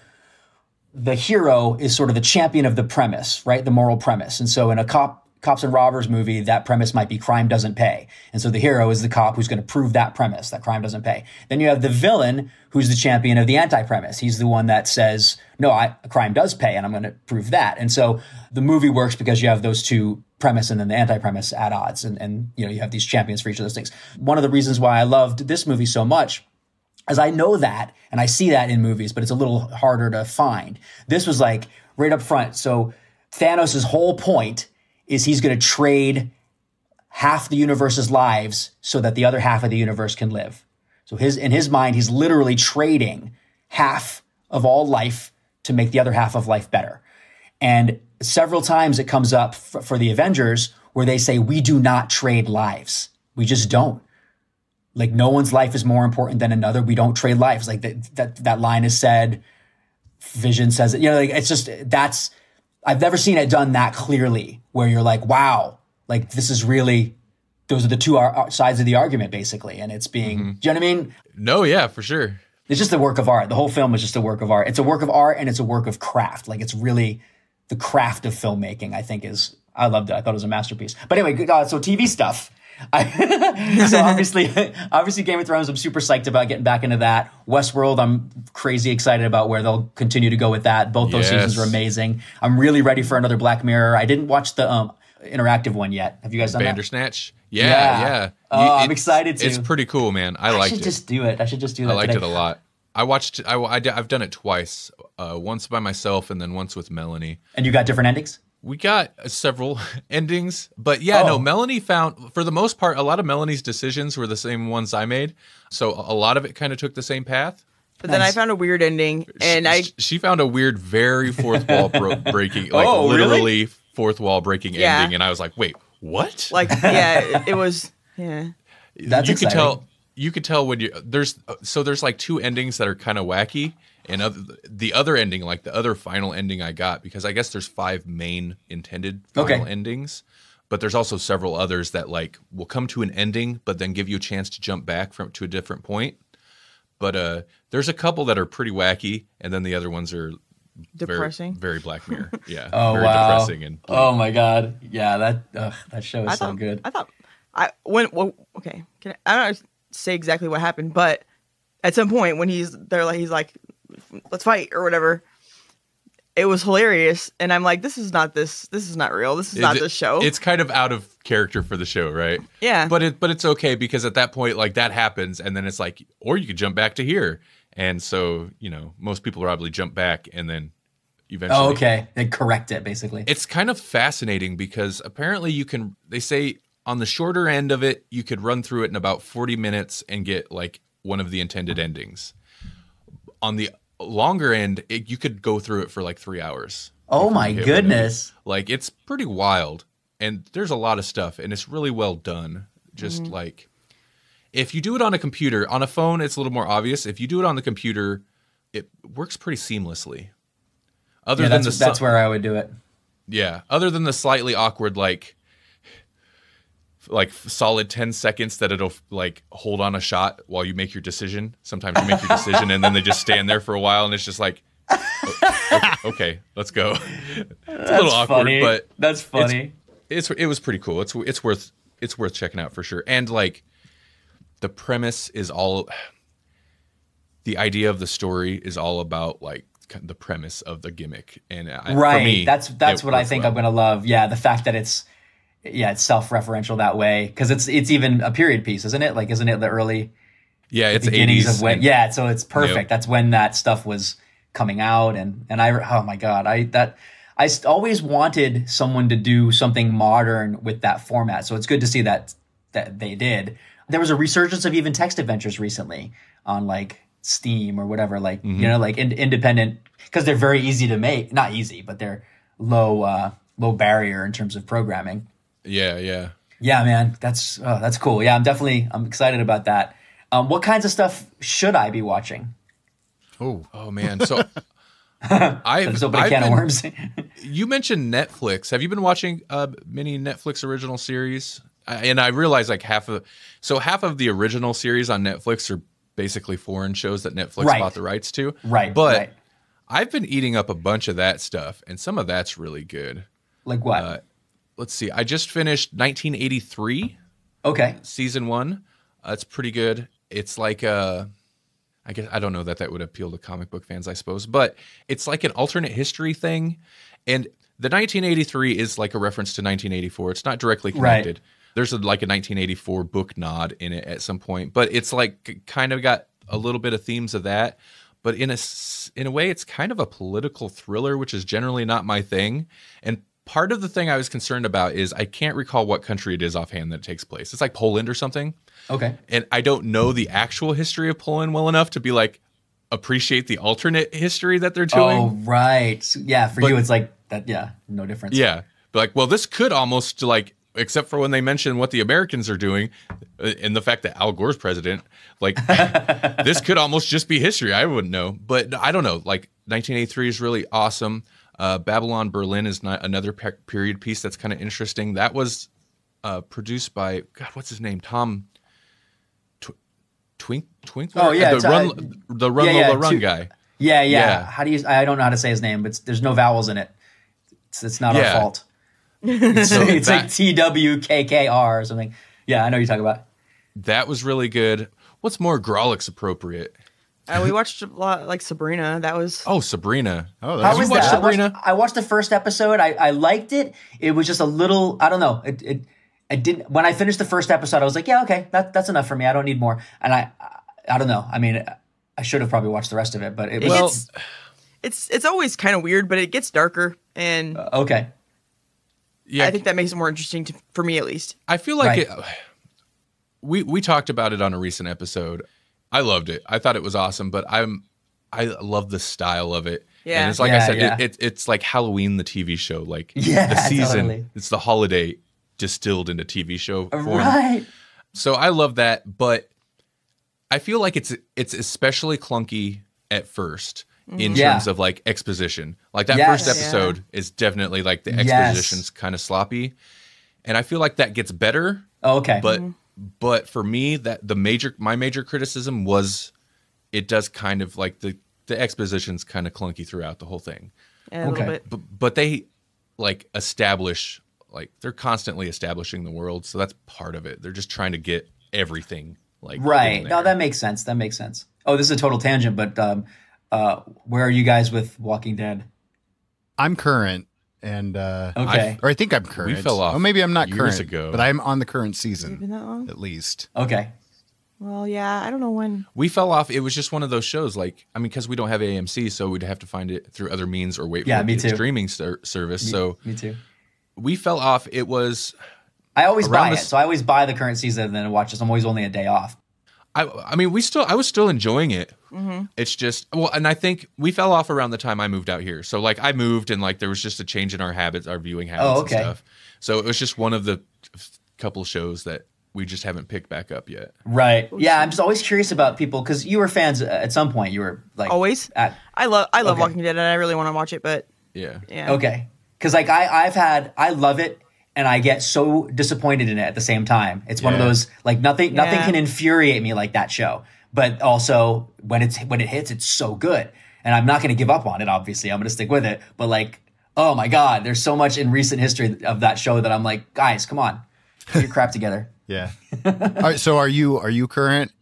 the hero is sort of the champion of the premise, right? The moral premise. And so in a cops and robbers movie, that premise might be crime doesn't pay. And so the hero is the cop who's going to prove that premise, that crime doesn't pay. Then you have the villain who's the champion of the anti-premise. He's the one that says, no, crime does pay, and I'm going to prove that. And so the movie works because you have those two premise and then the anti-premise at odds. And you know, you have these champions for each of those things. One of the reasons why I loved this movie so much is I know that, and I see that in movies, but it's a little harder to find. This was like right up front. So Thanos' whole point is he's going to trade half the universe's lives so that the other half of the universe can live. So in his mind, he's literally trading half of all life to make the other half of life better. And several times it comes up for the Avengers where they say, we do not trade lives. We just don't. Like, no one's life is more important than another. We don't trade lives. Like that line is said. Vision says it. You know, like, it's just, I've never seen it done that clearly where you're like, wow, like this is really, those are the two sides of the argument basically. And it's being, do you know what I mean? No, yeah, for sure. It's just a work of art. The whole film is just a work of art. It's a work of art and it's a work of craft. Like, it's really the craft of filmmaking, I think I loved it. I thought it was a masterpiece. But anyway, so TV stuff. So obviously Game of Thrones, I'm super psyched about getting back into that. Westworld, I'm crazy excited about where they'll continue to go with that. Both those seasons are amazing. I'm really ready for another Black Mirror. I didn't watch the interactive one yet. Have you guys done that? Bandersnatch? Yeah. Oh, I'm excited to. It's pretty cool, man. I liked it. I should just do that. I liked it a lot. I've done it twice. Once by myself and then once with Melanie. And you got different endings? We got several endings, but no, Melanie found, for the most part, a lot of Melanie's decisions were the same ones I made. So a lot of it kind of took the same path. But then I found a weird ending, and she found a weird, very fourth wall breaking, like literally fourth wall breaking ending, and I was like, wait, what? Like, yeah, it was, yeah. That's exciting. You could tell when there's like two endings that are kind of wacky, and the other ending, like the other final ending I got, because I guess there's 5 main intended final endings, but there's also several others that like will come to an ending, but then give you a chance to jump back to a different point. But there's a couple that are pretty wacky, and then the other ones are depressing, very Black Mirror. Yeah. Very depressing and bleak. Oh my god, yeah, that show is so good. I thought okay, I don't say exactly what happened, but at some point when he's like, let's fight or whatever, it was hilarious, and I'm like, this is not real, this is not this show. It's kind of out of character for the show, right? Yeah, but it's okay, because at that point, like, that happens, and then it's like, or you could jump back to here, and so, you know, most people probably jump back and then eventually they correct it. Basically, it's kind of fascinating because apparently they say on the shorter end of it, you could run through it in about 40 minutes and get like one of the intended endings. On the longer end, you could go through it for like 3 hours. Oh my goodness. Like, it's pretty wild, and there's a lot of stuff, and it's really well done. Just like, if you do it on a computer, on a phone, it's a little more obvious. If you do it on the computer, it works pretty seamlessly. That's where I would do it. Yeah. Other than the slightly awkward, like solid 10 seconds that it'll like hold on a shot while you make your decision. Sometimes you make your decision and then they just stand there for a while, and it's just like, okay, let's go. It's a little awkward, funny. but that's funny. It was pretty cool. It's worth checking out for sure. And like, the premise is the idea of the story is all about like the premise of the gimmick. And right, for me, that's what I think I'm gonna love. Yeah, the fact that it's self-referential that way, because it's even a period piece, isn't it? Like, isn't it the early? Yeah, it's beginnings 80s of when. Yeah, so it's perfect. Yep. That's when that stuff was coming out, and oh my god, I always wanted someone to do something modern with that format. So it's good to see that they did. There was a resurgence of even text adventures recently on like Steam or whatever, like you know, like independent, because they're very easy to make. Not easy, but they're low barrier in terms of programming. Yeah, man, that's cool. Yeah, I'm excited about that. What kinds of stuff should I be watching? Oh man, so I've opened a can of worms. You mentioned Netflix. Have you been watching many Netflix original series? And I realize like half of the original series on Netflix are basically foreign shows that Netflix bought the rights to. Right, but I've been eating up a bunch of that stuff, and some of that's really good. Like what? Let's see. I just finished 1983. Okay. Season 1. It's pretty good. It's like I guess I don't know that would appeal to comic book fans, I suppose, but it's like an alternate history thing. And The 1983 is like a reference to 1984. It's not directly connected. Right. There's like a 1984 book nod in it at some point, but it's like kind of got a little bit of themes of that. But in a way, it's kind of a political thriller, which is generally not my thing. And part of the thing I was concerned about is I can't recall what country it is offhand that it takes place. It's like Poland or something. Okay. And I don't know the actual history of Poland well enough to be like, appreciate the alternate history that they're doing. Oh, right. Yeah, for you, it's like that. Yeah, no difference. Yeah. But like, well, this could almost like, except for when they mention what the Americans are doing and the fact that Al Gore's president, like this could almost just be history. I wouldn't know, but I don't know. Like 1983 is really awesome. Babylon Berlin is another period piece that's kind of interesting. That was produced by, God, what's his name? Tom Twinkler? Oh, yeah. The Run guy. Yeah. How do you, I don't know how to say his name, but there's no vowels in it. It's not our fault. It's like TWKKR or something. Yeah, I know what you're talking about. That was really good. What's more Grawlix appropriate? We watched a lot like Sabrina. That was Sabrina. Oh, how was that? Sabrina? I watched the first episode. I liked it. It was just a little. I don't know. It didn't. When I finished the first episode, I was like, yeah, okay, that's enough for me. I don't need more. And I don't know. I mean, I should have probably watched the rest of it, but it's always kind of weird, but it gets darker and okay. Yeah, I think that makes it more interesting for me, at least. I feel like we talked about it on a recent episode. I loved it. I thought it was awesome, but I love the style of it. Yeah, and it's like I said, it's like Halloween, the TV show. Like the season, totally. It's the holiday distilled into TV show form. Right. So I love that, but I feel like it's especially clunky at first. In terms of like exposition, like that first episode is definitely like the exposition's kind of sloppy, and I feel like that gets better. Oh, okay, but for me, that my major criticism was it does kind of like the exposition's kind of clunky throughout the whole thing. Yeah, a little bit. But they like they're constantly establishing the world, so that's part of it. They're just trying to get everything right. No, that makes sense. Oh, this is a total tangent, but. Where are you guys with Walking Dead? I'm current, and okay, or I think I'm current. We fell off. Well, maybe I'm not years current ago, but I'm on the current season. Been that long? At least. Okay. Well, yeah, I don't know when we fell off. It was just one of those shows. Like, I mean, because we don't have AMC, so we'd have to find it through other means or wait for the streaming service. Me too. We fell off. It was. I always buy it, so I always buy the current season and then watch it. So I'm always only a day off. I mean, I was still enjoying it. Mm-hmm. It's just, and I think we fell off around the time I moved out here. So like I moved and like there was just a change in our habits, our viewing habits and stuff. So it was just one of the couple shows that we just haven't picked back up yet. Right. Yeah. I'm just always curious about people because you were fans at some point. You were like always. I love Walking Dead and I really want to watch it, but yeah. Okay. Because like I love it. And I get so disappointed in it at the same time. It's one of those like nothing can infuriate me like that show. But also when it hits, it's so good. And I'm not going to give up on it. Obviously, I'm going to stick with it. But like, oh my God, there's so much in recent history of that show that I'm like, guys, come on, get your crap together. Yeah. All right. So are you current?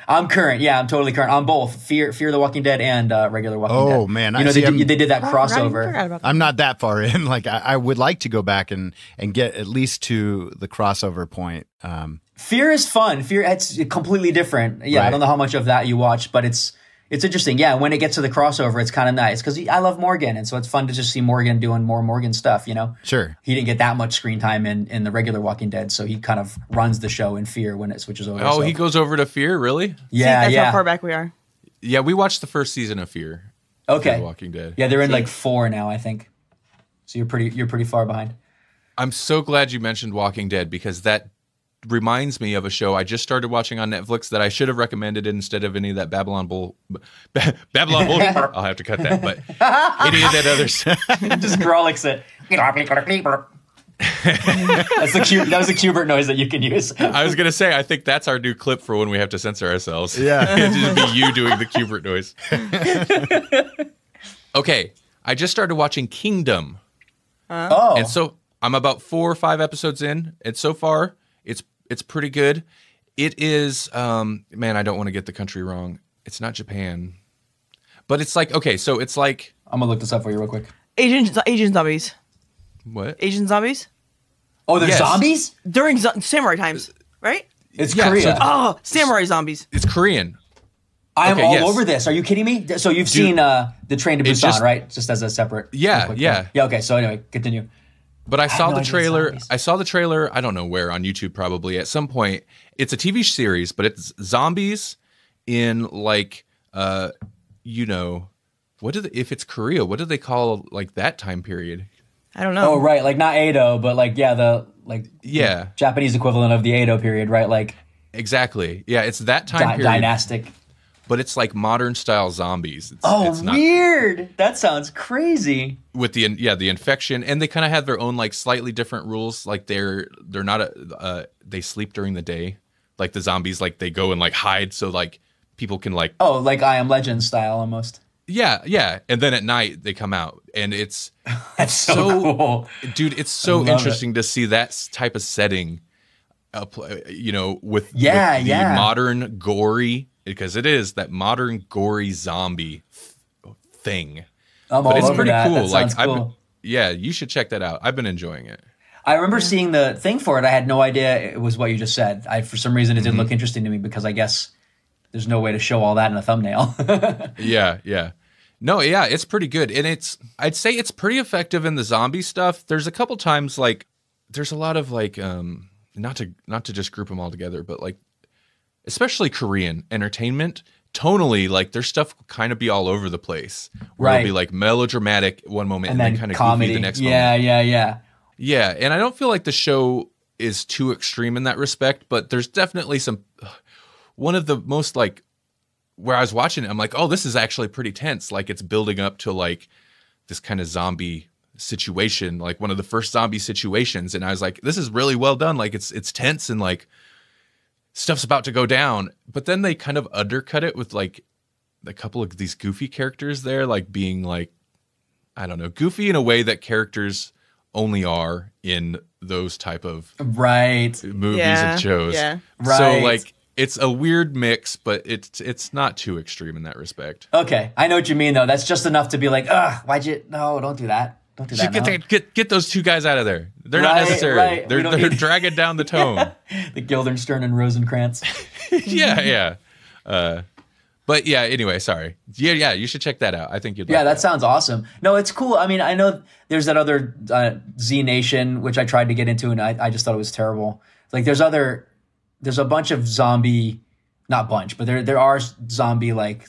I'm current. Yeah, I'm totally current on both Fear the Walking Dead and regular Walking Dead. Oh man, they did that crossover. I'm not that far in. Like I would like to go back and get at least to the crossover point. Fear is fun. Fear, it's completely different. Yeah, right. I don't know how much of that you watch, but it's interesting. Yeah, when it gets to the crossover, it's kind of nice because I love Morgan, and so it's fun to just see Morgan doing more Morgan stuff. You know, sure. He didn't get that much screen time in the regular Walking Dead, so he kind of runs the show in Fear when it switches over. Oh, so. He goes over to Fear, really? Yeah, that's how far back we are. Yeah, we watched the first season of Fear. Okay, The Walking Dead. Yeah, they're in like 4 now, I think. So you're pretty far behind. I'm so glad you mentioned Walking Dead because that reminds me of a show I just started watching on Netflix that I should have recommended instead of any of that Babylon Bull. I'll have to cut that, but any of that others. Just Grawlix it. That was a Qbert noise that you can use. I was gonna say I think that's our new clip for when we have to censor ourselves. Yeah, it'd just be you doing the Qbert noise. Okay, I just started watching Kingdom. And so I'm about 4 or 5 episodes in, and so far it's pretty good. It is, man, I don't want to get the country wrong. It's not Japan, but it's like, okay, so it's like. I'm gonna look this up for you real quick. Asian zombies. What? Asian zombies? Oh, there's Yes. zombies? During samurai times, right? It's Yeah, Korea. so- Oh, samurai zombies. It's Korean. I'm okay, all yes. over this. Are you kidding me? So you've seen The Train to it's Busan, just- right? Just as a separate. Yeah, quick yeah. thing. Yeah, okay. So anyway, continue. But I saw no the idea trailer. zombies. I saw the trailer. I don't know where, on YouTube probably at some point. It's a TV series, but it's zombies in like you know, if it's Korea, what do they call like that time period? I don't know. Oh, right. Like not Edo, but like, yeah, the Yeah. Japanese equivalent of the Edo period, right? Like Exactly. Yeah, it's that time period. dynastic. But it's like modern style zombies. It's not Weird. That sounds crazy. with the infection, and they kind of have their own like slightly different rules. Like they're not they sleep during the day. Like the zombies, like they go and like hide so like people can like Oh, like I Am Legend style almost. yeah, and then at night they come out, and it's That's so cool. dude, it's so love interesting to see that type of setting, you know, with the modern gory, because it is that modern gory zombie thing. I'm But all it's over pretty that. cool. That sounds like, cool. yeah, you should check that out. I've been enjoying it. I remember seeing the thing for it. I had no idea it was what you just said. For some reason, it didn't look interesting to me because I guess there's no way to show all that in a thumbnail. Yeah. No, yeah, it's pretty good. And I'd say it's pretty effective in the zombie stuff. There's a couple times like there's a lot of like not to just group them all together, but like especially Korean entertainment, tonally, like their stuff will kind of be all over the place. Where it'll be like melodramatic one moment and then kind of comedy goofy the next moment. Yeah. Yeah, and I don't feel like the show is too extreme in that respect, but there's definitely some one of the most like where I was watching it, I'm like, oh, this is actually pretty tense. Like it's building up to like this kind of zombie situation, like one of the first zombie situations. And I was like, this is really well done. Like it's tense and like stuff's about to go down. But then they kind of undercut it with like a couple of these goofy characters there, like being like, I don't know, goofy in a way that characters only are in those type of Right. movies and shows. Yeah. Right. So like it's a weird mix, but it's not too extreme in that respect. Okay. I know what you mean though. That's just enough to be like, ugh, no, don't do that. Don't do that. No. Get those two guys out of there. They're not necessary. Right. They're dragging down the tone. The Guildenstern and Rosencrantz. Yeah. But yeah, anyway, sorry. Yeah, you should check that out. I think you'd like Yeah, that sounds awesome. No, it's cool. I mean, I know there's that other Z Nation, which I tried to get into, and I just thought it was terrible. Like, there's a bunch of zombie, not bunch, but there are zombie, like,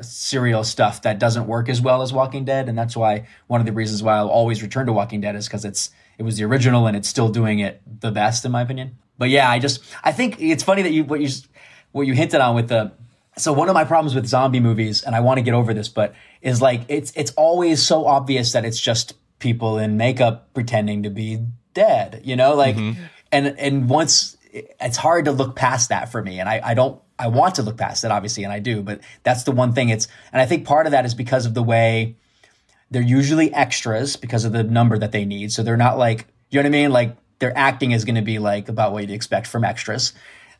serial stuff that doesn't work as well as Walking Dead, and that's why one of the reasons why I'll always return to Walking Dead is because it was the original, and it's still doing it the best, in my opinion. But yeah, I think it's funny that what you hinted on with the. So one of my problems with zombie movies, and I want to get over this, but is like it's always so obvious that it's just people in makeup pretending to be dead, you know, like, and once it's hard to look past that for me, and I want to look past it, obviously, and I do, but that's the one thing and I think part of that is because of the way they're usually extras because of the number that they need, so they're not like, you know what I mean, like their acting is going to be like about what you'd expect from extras.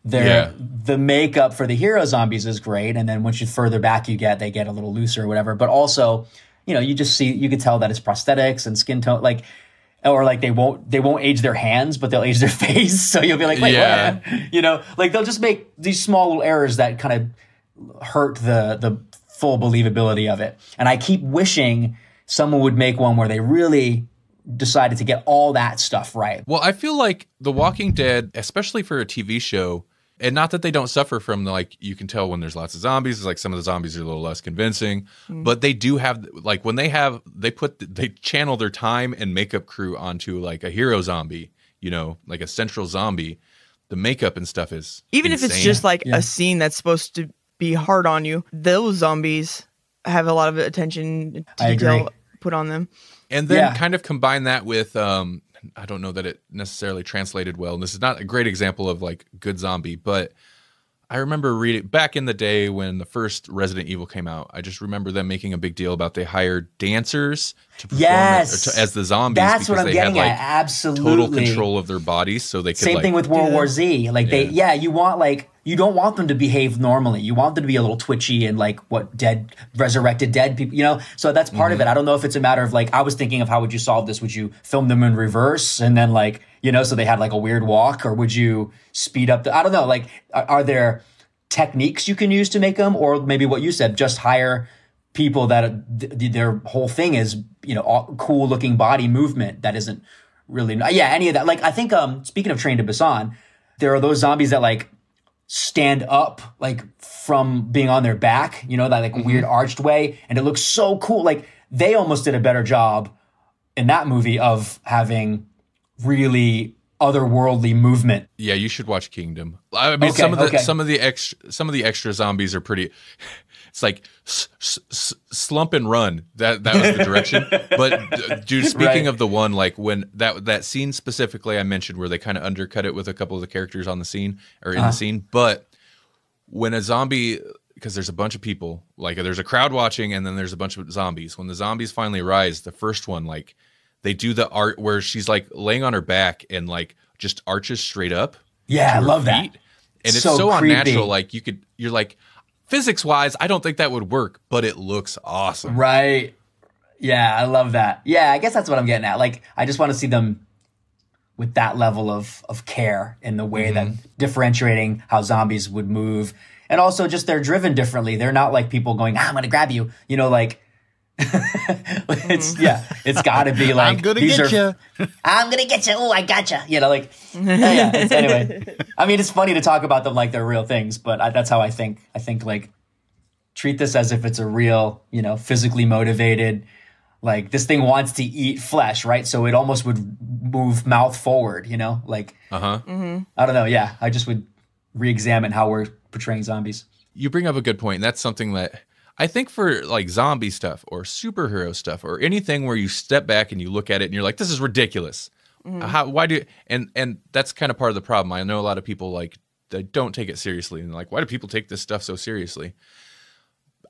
The makeup for the hero zombies is great, and then once you further back they get a little looser or whatever. But also, you know, you could tell that it's prosthetics and skin tone, like, or like they won't age their hands, but they'll age their face. So you'll be like, wait, what? You know, like they'll just make these small little errors that kind of hurt the full believability of it. And I keep wishing someone would make one where they really decided to get all that stuff right. Well, I feel like The Walking Dead, especially for a TV show, and not that they don't suffer from, like, you can tell when there's lots of zombies, it's like some of the zombies are a little less convincing, but they do have, like, when they channel their time and makeup crew onto like a hero zombie, you know, like a central zombie, the makeup and stuff is even insane. if it's just like a scene that's supposed to be hard on you, those zombies have a lot of attention to detail put on them. And then kind of combine that with, I don't know that it necessarily translated well, and this is not a great example of like good zombie, but I remember reading back in the day when the first Resident Evil came out, I just remember them making a big deal about they hired dancers to perform as the zombies. That's what I'm they getting had, like, at. Absolutely. Total control of their bodies, so they could Same thing with World War Z. Like you want like you don't want them to behave normally. You want them to be a little twitchy and like resurrected dead people, you know? So that's part of it. I don't know if it's a matter of like, I was thinking of how would you solve this? Would you film them in reverse and then like, you know, so they had like a weird walk, or would you speed up I don't know, like, are there techniques you can use to make them, or maybe what you said, just hire people that their whole thing is, you know, cool looking body movement that isn't really, any of that. Like, I think, speaking of Train to Busan, there are those zombies that like stand up like from being on their back, you know, that like weird arched way. And it looks so cool. Like they almost did a better job in that movie of having really otherworldly movement. Yeah, you should watch Kingdom. I mean, some of the extra zombies are pretty. It's like slump and run. That was the direction. But dude, speaking of the one, like when that scene specifically I mentioned where they kind of undercut it with a couple of the characters on the scene or in the scene, but when a zombie, because there's a bunch of people, like there's a crowd watching and then there's a bunch of zombies. When the zombies finally rise, the first one, like they do the art where she's like laying on her back and like just arches straight up. Yeah, I love that. And it's so unnatural. Like you're like, physics wise, I don't think that would work, but it looks awesome. Right. Yeah, I love that. Yeah, I guess that's what I'm getting at. Like, I just want to see them with that level of care in the way that differentiating how zombies would move. And also just they're driven differently. They're not like people going, I'm going to grab you. You know, like, it's got to be like, I'm going to get you. I'm going to get you. Oh, I got you. You know, like, anyway. I mean, it's funny to talk about them like they're real things, but that's how I think. I think like treat this as if it's a real, you know, physically motivated, like this thing wants to eat flesh, right? So it almost would move mouth forward, you know, like, I don't know. Yeah. I just would re-examine how we're portraying zombies. You bring up a good point. That's something that I think for like zombie stuff or superhero stuff or anything where you step back and you look at it and you're like, this is ridiculous. And that's kind of part of the problem. I know a lot of people like they don't take it seriously and like, why do people take this stuff so seriously?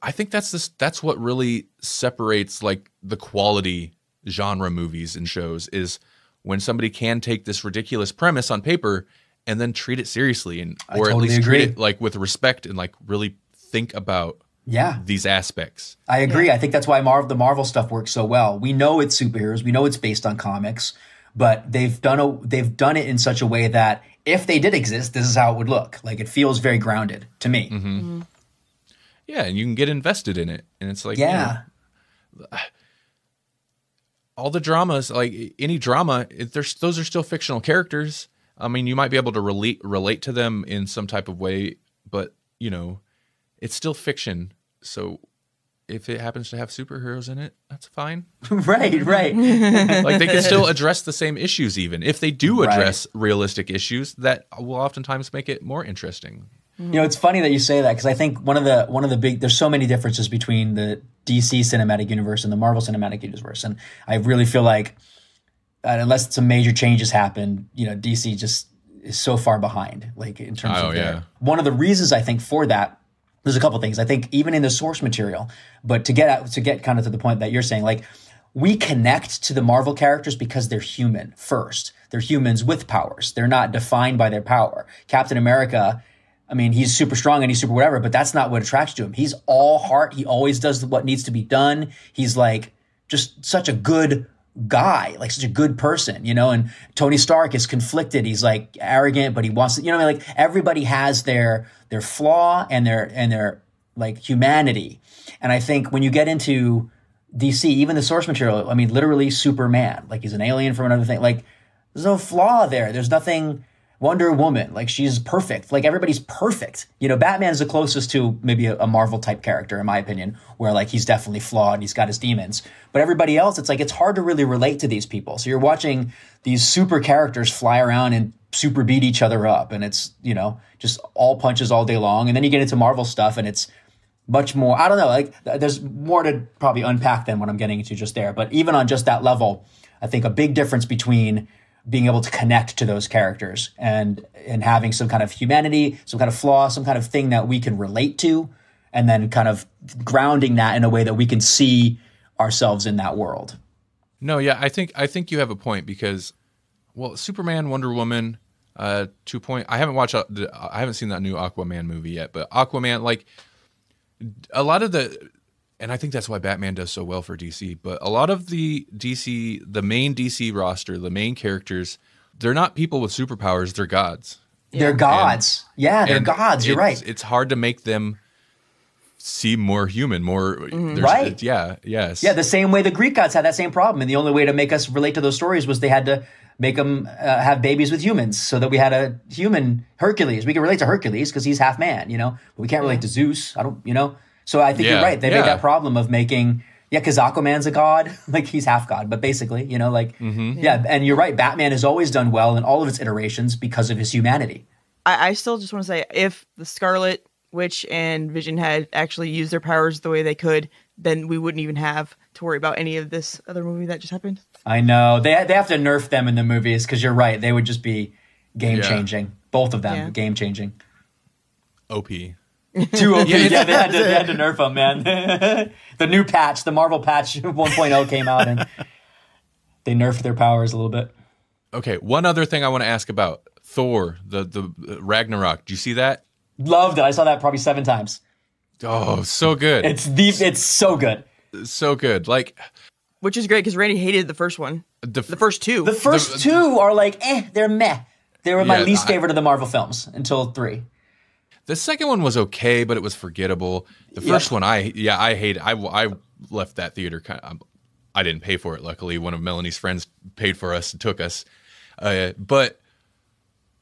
I think that's what really separates like the quality genre movies and shows is when somebody can take this ridiculous premise on paper and then treat it seriously or at least treat it like with respect and like really think about these aspects. I agree. I think that's why the Marvel stuff works so well. We know it's superheroes. We know it's based on comics, but they've done it in such a way that if they did exist, this is how it would look. Like it feels very grounded to me. Yeah, and you can get invested in it, and it's like all the dramas, like any drama, those are still fictional characters. I mean, you might be able to relate to them in some type of way, but you know, it's still fiction. So if it happens to have superheroes in it, that's fine. Right. Like they can still address the same issues, even if they do address realistic issues. That will oftentimes make it more interesting. You know, it's funny that you say that because I think one of the big, there's so many differences between the DC cinematic universe and the Marvel cinematic universe. And I really feel like unless some major changes happen, you know, DC just is so far behind, like in terms of one of the reasons I think for that, there's a couple things. I think even in the source material, but to get kind of to the point that you're saying, like we connect to the Marvel characters because they're human first. They're humans with powers. They're not defined by their power. Captain America, I mean, he's super strong and he's super whatever, but that's not what attracts to him. He's all heart. He always does what needs to be done. He's like just such a good guy, like such a good person, you know, and Tony Stark is conflicted. He's like arrogant, but he wants to, you know, I mean, like everybody has their flaw and their like humanity. And I think when you get into DC, even the source material, I mean, literally Superman, like he's an alien from another thing. Like there's no flaw there. There's nothing. Wonder Woman, like she's perfect. Like everybody's perfect. You know, Batman's the closest to maybe a Marvel type character, in my opinion, where like he's definitely flawed and he's got his demons. But everybody else, it's like it's hard to really relate to these people. So you're watching these super characters fly around and super beat each other up. And it's, you know, just all punches all day long. And then you get into Marvel stuff and it's much more, I don't know, like there's more to probably unpack than what I'm getting into just there. But even on just that level, I think a big difference between being able to connect to those characters and having some kind of humanity, some kind of flaw, some kind of thing that we can relate to, and then kind of grounding that in a way that we can see ourselves in that world. No, yeah, I think you have a point because, well, Superman, Wonder Woman, I haven't watched. I haven't seen that new Aquaman movie yet, but Aquaman, like a lot of and I think that's why Batman does so well for DC. But a lot of the main DC roster, the main characters, they're not people with superpowers. They're gods. They're gods. They're gods. You're right. It's hard to make them seem more human, right. Yes. Yeah, the same way the Greek gods had that same problem. And the only way to make us relate to those stories was they had to make them have babies with humans, so that we had a human Hercules. We can relate to Hercules because he's half man, but we can't relate to Zeus. So I think you're right. They made that problem of making, because Aquaman's a god, like he's half god, but basically, and you're right. Batman has always done well in all of its iterations because of his humanity. I still just want to say, if the Scarlet Witch and Vision had actually used their powers the way they could, then we wouldn't even have to worry about any of this other movie that just happened. I know. They have to nerf them in the movies because you're right. They would just be game-changing. Both of them, game-changing. OP. Too OP. They had to nerf them, man. The new patch, the Marvel patch 1.0 came out, and they nerfed their powers a little bit. Okay, one other thing I want to ask about. Thor, the Ragnarok. Do you see that? Loved it. I saw that probably 7 times. Oh, so good. It's so good. So good. Like, which is great because Randy hated the first one. The first two. The first two are like, they're meh. They were my least favorite of the Marvel films until 3. The second one was okay, but it was forgettable. The first one, I hate. I left that theater. I didn't pay for it. Luckily, one of Melanie's friends paid for us and took us. But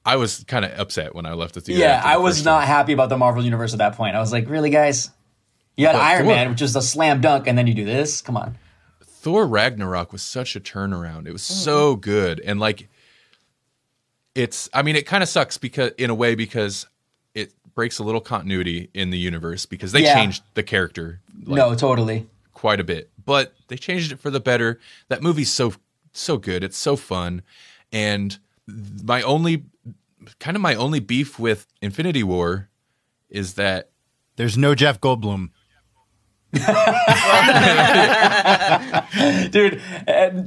I was kind of upset when I left the theater. Yeah, I was not happy about the Marvel Universe at that point. I was like, really, guys? You had Iron Man, which is a slam dunk, and then you do this? Come on. Thor Ragnarok was such a turnaround. It was so good. And like, it kind of sucks because it breaks a little continuity in the universe because they changed the character. No, totally. Quite a bit. But they changed it for the better. That movie's so good. It's so fun. And my only beef with Infinity War is that there's no Jeff Goldblum. Dude,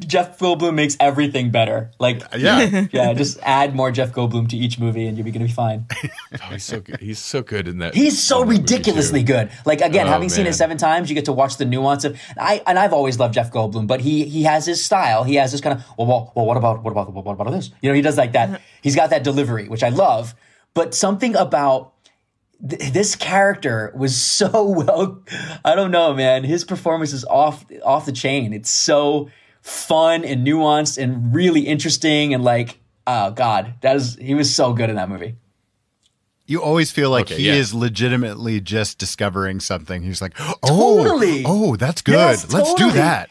Jeff Goldblum makes everything better. Like, just add more Jeff Goldblum to each movie and you're gonna be fine. Oh, he's so good. He's so good in that. He's so ridiculously good. Like, again, having seen it 7 times, you get to watch the nuance of. I've always loved Jeff Goldblum, but he has his style. He has this kind of what about this? He does like that. He's got that delivery, which I love. But something about this character was so well. I don't know, man. His performance is off the chain. It's so fun and nuanced and really interesting. And like, oh God, he was so good in that movie. You always feel like he is legitimately just discovering something. He's like, totally. Oh, that's good. Yes, Let's do that.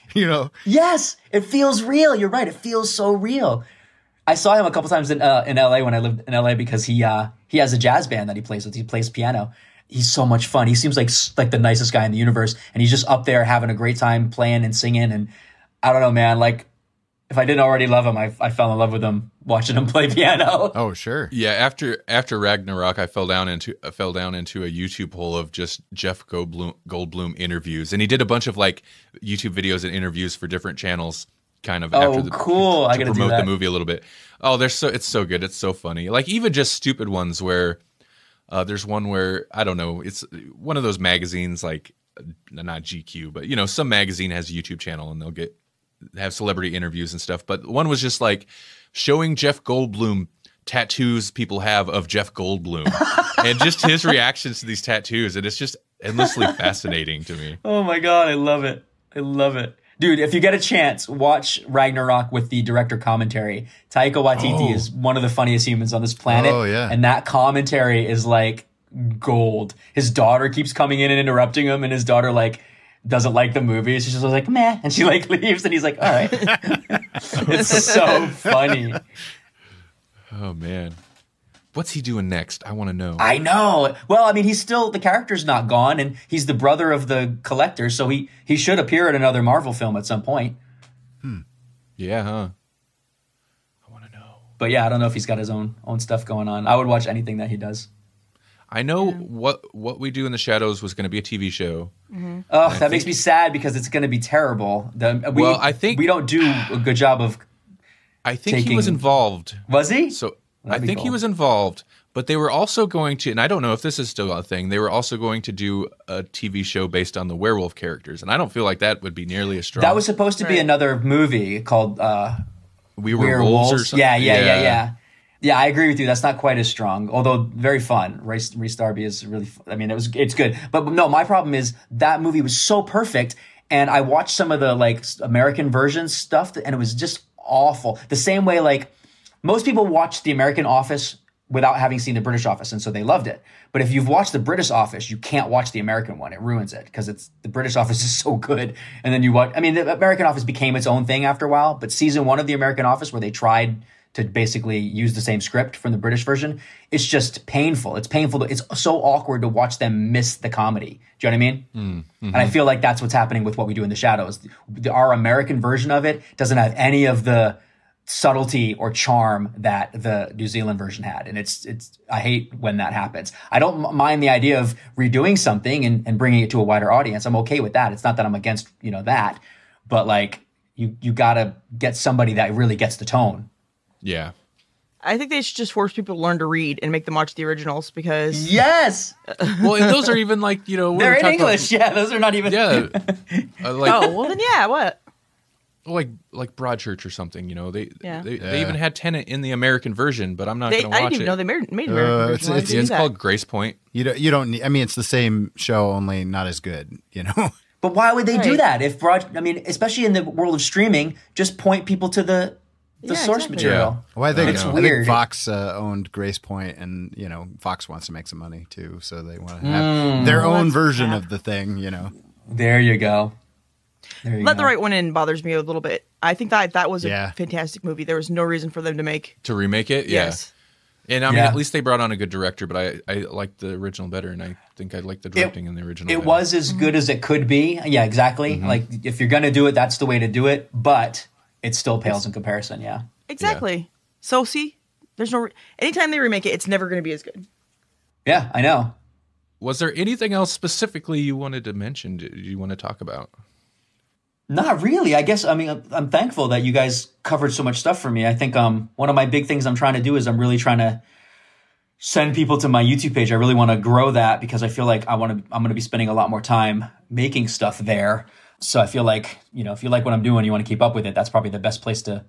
Yes, it feels real. You're right. It feels so real. I saw him a couple times in LA when I lived in LA because he has a jazz band that he plays with. He plays piano. He's so much fun. He seems like the nicest guy in the universe, and he's just up there having a great time playing and singing. And I don't know, man. Like, if I didn't already love him, I fell in love with him watching him play piano. Oh, sure. Yeah. After Ragnarok, I fell down into a YouTube hole of just Jeff Goldblum interviews, and he did a bunch of like YouTube videos and interviews for different channels. Kind of cool. To promote the movie a little bit. Oh, it's so good. It's so funny. Like even just stupid ones where there's one where I don't know. It's one of those magazines like not GQ, but some magazine has a YouTube channel and they'll have celebrity interviews and stuff. But one was just like showing Jeff Goldblum tattoos people have of Jeff Goldblum and just his reactions to these tattoos, and it's just endlessly fascinating to me. Oh my God, I love it. Dude, if you get a chance, watch Ragnarok with the director commentary. Taika Waititi is one of the funniest humans on this planet. Oh, yeah. And that commentary is like gold. His daughter keeps coming in and interrupting him, and his daughter like doesn't like the movie. She's just like, meh. And she like leaves, and he's like, all right. It's so funny. Oh, man. What's he doing next? I want to know. I know. Well, I mean, the character's not gone, and he's the brother of the collector, so he should appear in another Marvel film at some point. Yeah, huh? I want to know. But yeah, I don't know if he's got his own stuff going on. I would watch anything that he does. I know what We Do in the Shadows was going to be a TV show. Mm-hmm. Oh, that makes me sad because it's going to be terrible. I think we don't do a good job of. I think he was involved. Was he? So I think he was involved, but they were also going to, and I don't know if this is still a thing, they were also going to do a TV show based on the werewolf characters, and I don't feel like that would be nearly as strong. That was supposed to be another movie called We Were Wolves or something. Yeah. Yeah, I agree with you. That's not quite as strong, although very fun. Rhys Darby is really, it's good. But no, my problem is that movie was so perfect, and I watched some of the like American version stuff, and it was just awful. The same way like most people watch The American Office without having seen the British Office, and so they loved it. But if you've watched the British Office, you can't watch the American one. It ruins it because the British Office is so good. And then you watch, the American Office became its own thing after a while, but season 1 of the American Office, where they tried to basically use the same script from the British version, it's just painful. It's painful. It's so awkward to watch them miss the comedy. Do you know what I mean? Mm-hmm. And I feel like that's what's happening with What We Do in the Shadows. Our American version of it doesn't have any of the subtlety or charm that the New Zealand version had. And I hate when that happens. I don't mind the idea of redoing something and bringing it to a wider audience. I'm okay with that. It's not that I'm against, that, but like you gotta get somebody that really gets the tone. Yeah. I think they should just force people to learn to read and make them watch the originals because... Yes! Well, and those are even like, they're in English. Yeah, those are not even... Yeah. Well then yeah, what? Like Broadchurch or something, they even had Tenet in the American version, but I'm not going to watch it. I didn't even know they made American version. It's called Grace Point. You don't need, it's the same show, only not as good, But why would they do that? Especially in the world of streaming, just point people to the source material. Yeah. Well, I think it's weird. Fox owned Grace Point, and Fox wants to make some money too, so they want to have their own version of the thing. There you go. Let the Right One In bothers me a little bit. I think that was a fantastic movie. There was no reason for them to remake it. Yes. And at least they brought on a good director, but I liked the original better, and I think I liked the directing in the original. It was as good as it could be. Yeah, exactly. Mm-hmm. Like if you're gonna do it, that's the way to do it. But it still pales in comparison. Yeah. Exactly. Yeah. So see, there's no. Anytime they remake it, it's never going to be as good. Yeah, I know. Was there anything else specifically you wanted to mention? Did you want to talk about? Not really. I guess, I'm thankful that you guys covered so much stuff for me. I think one of my big things I'm trying to do is I'm really trying to send people to my YouTube page. I really want to grow that because I feel like I'm going to be spending a lot more time making stuff there. So I feel like, if you like what I'm doing, you want to keep up with it, that's probably the best place to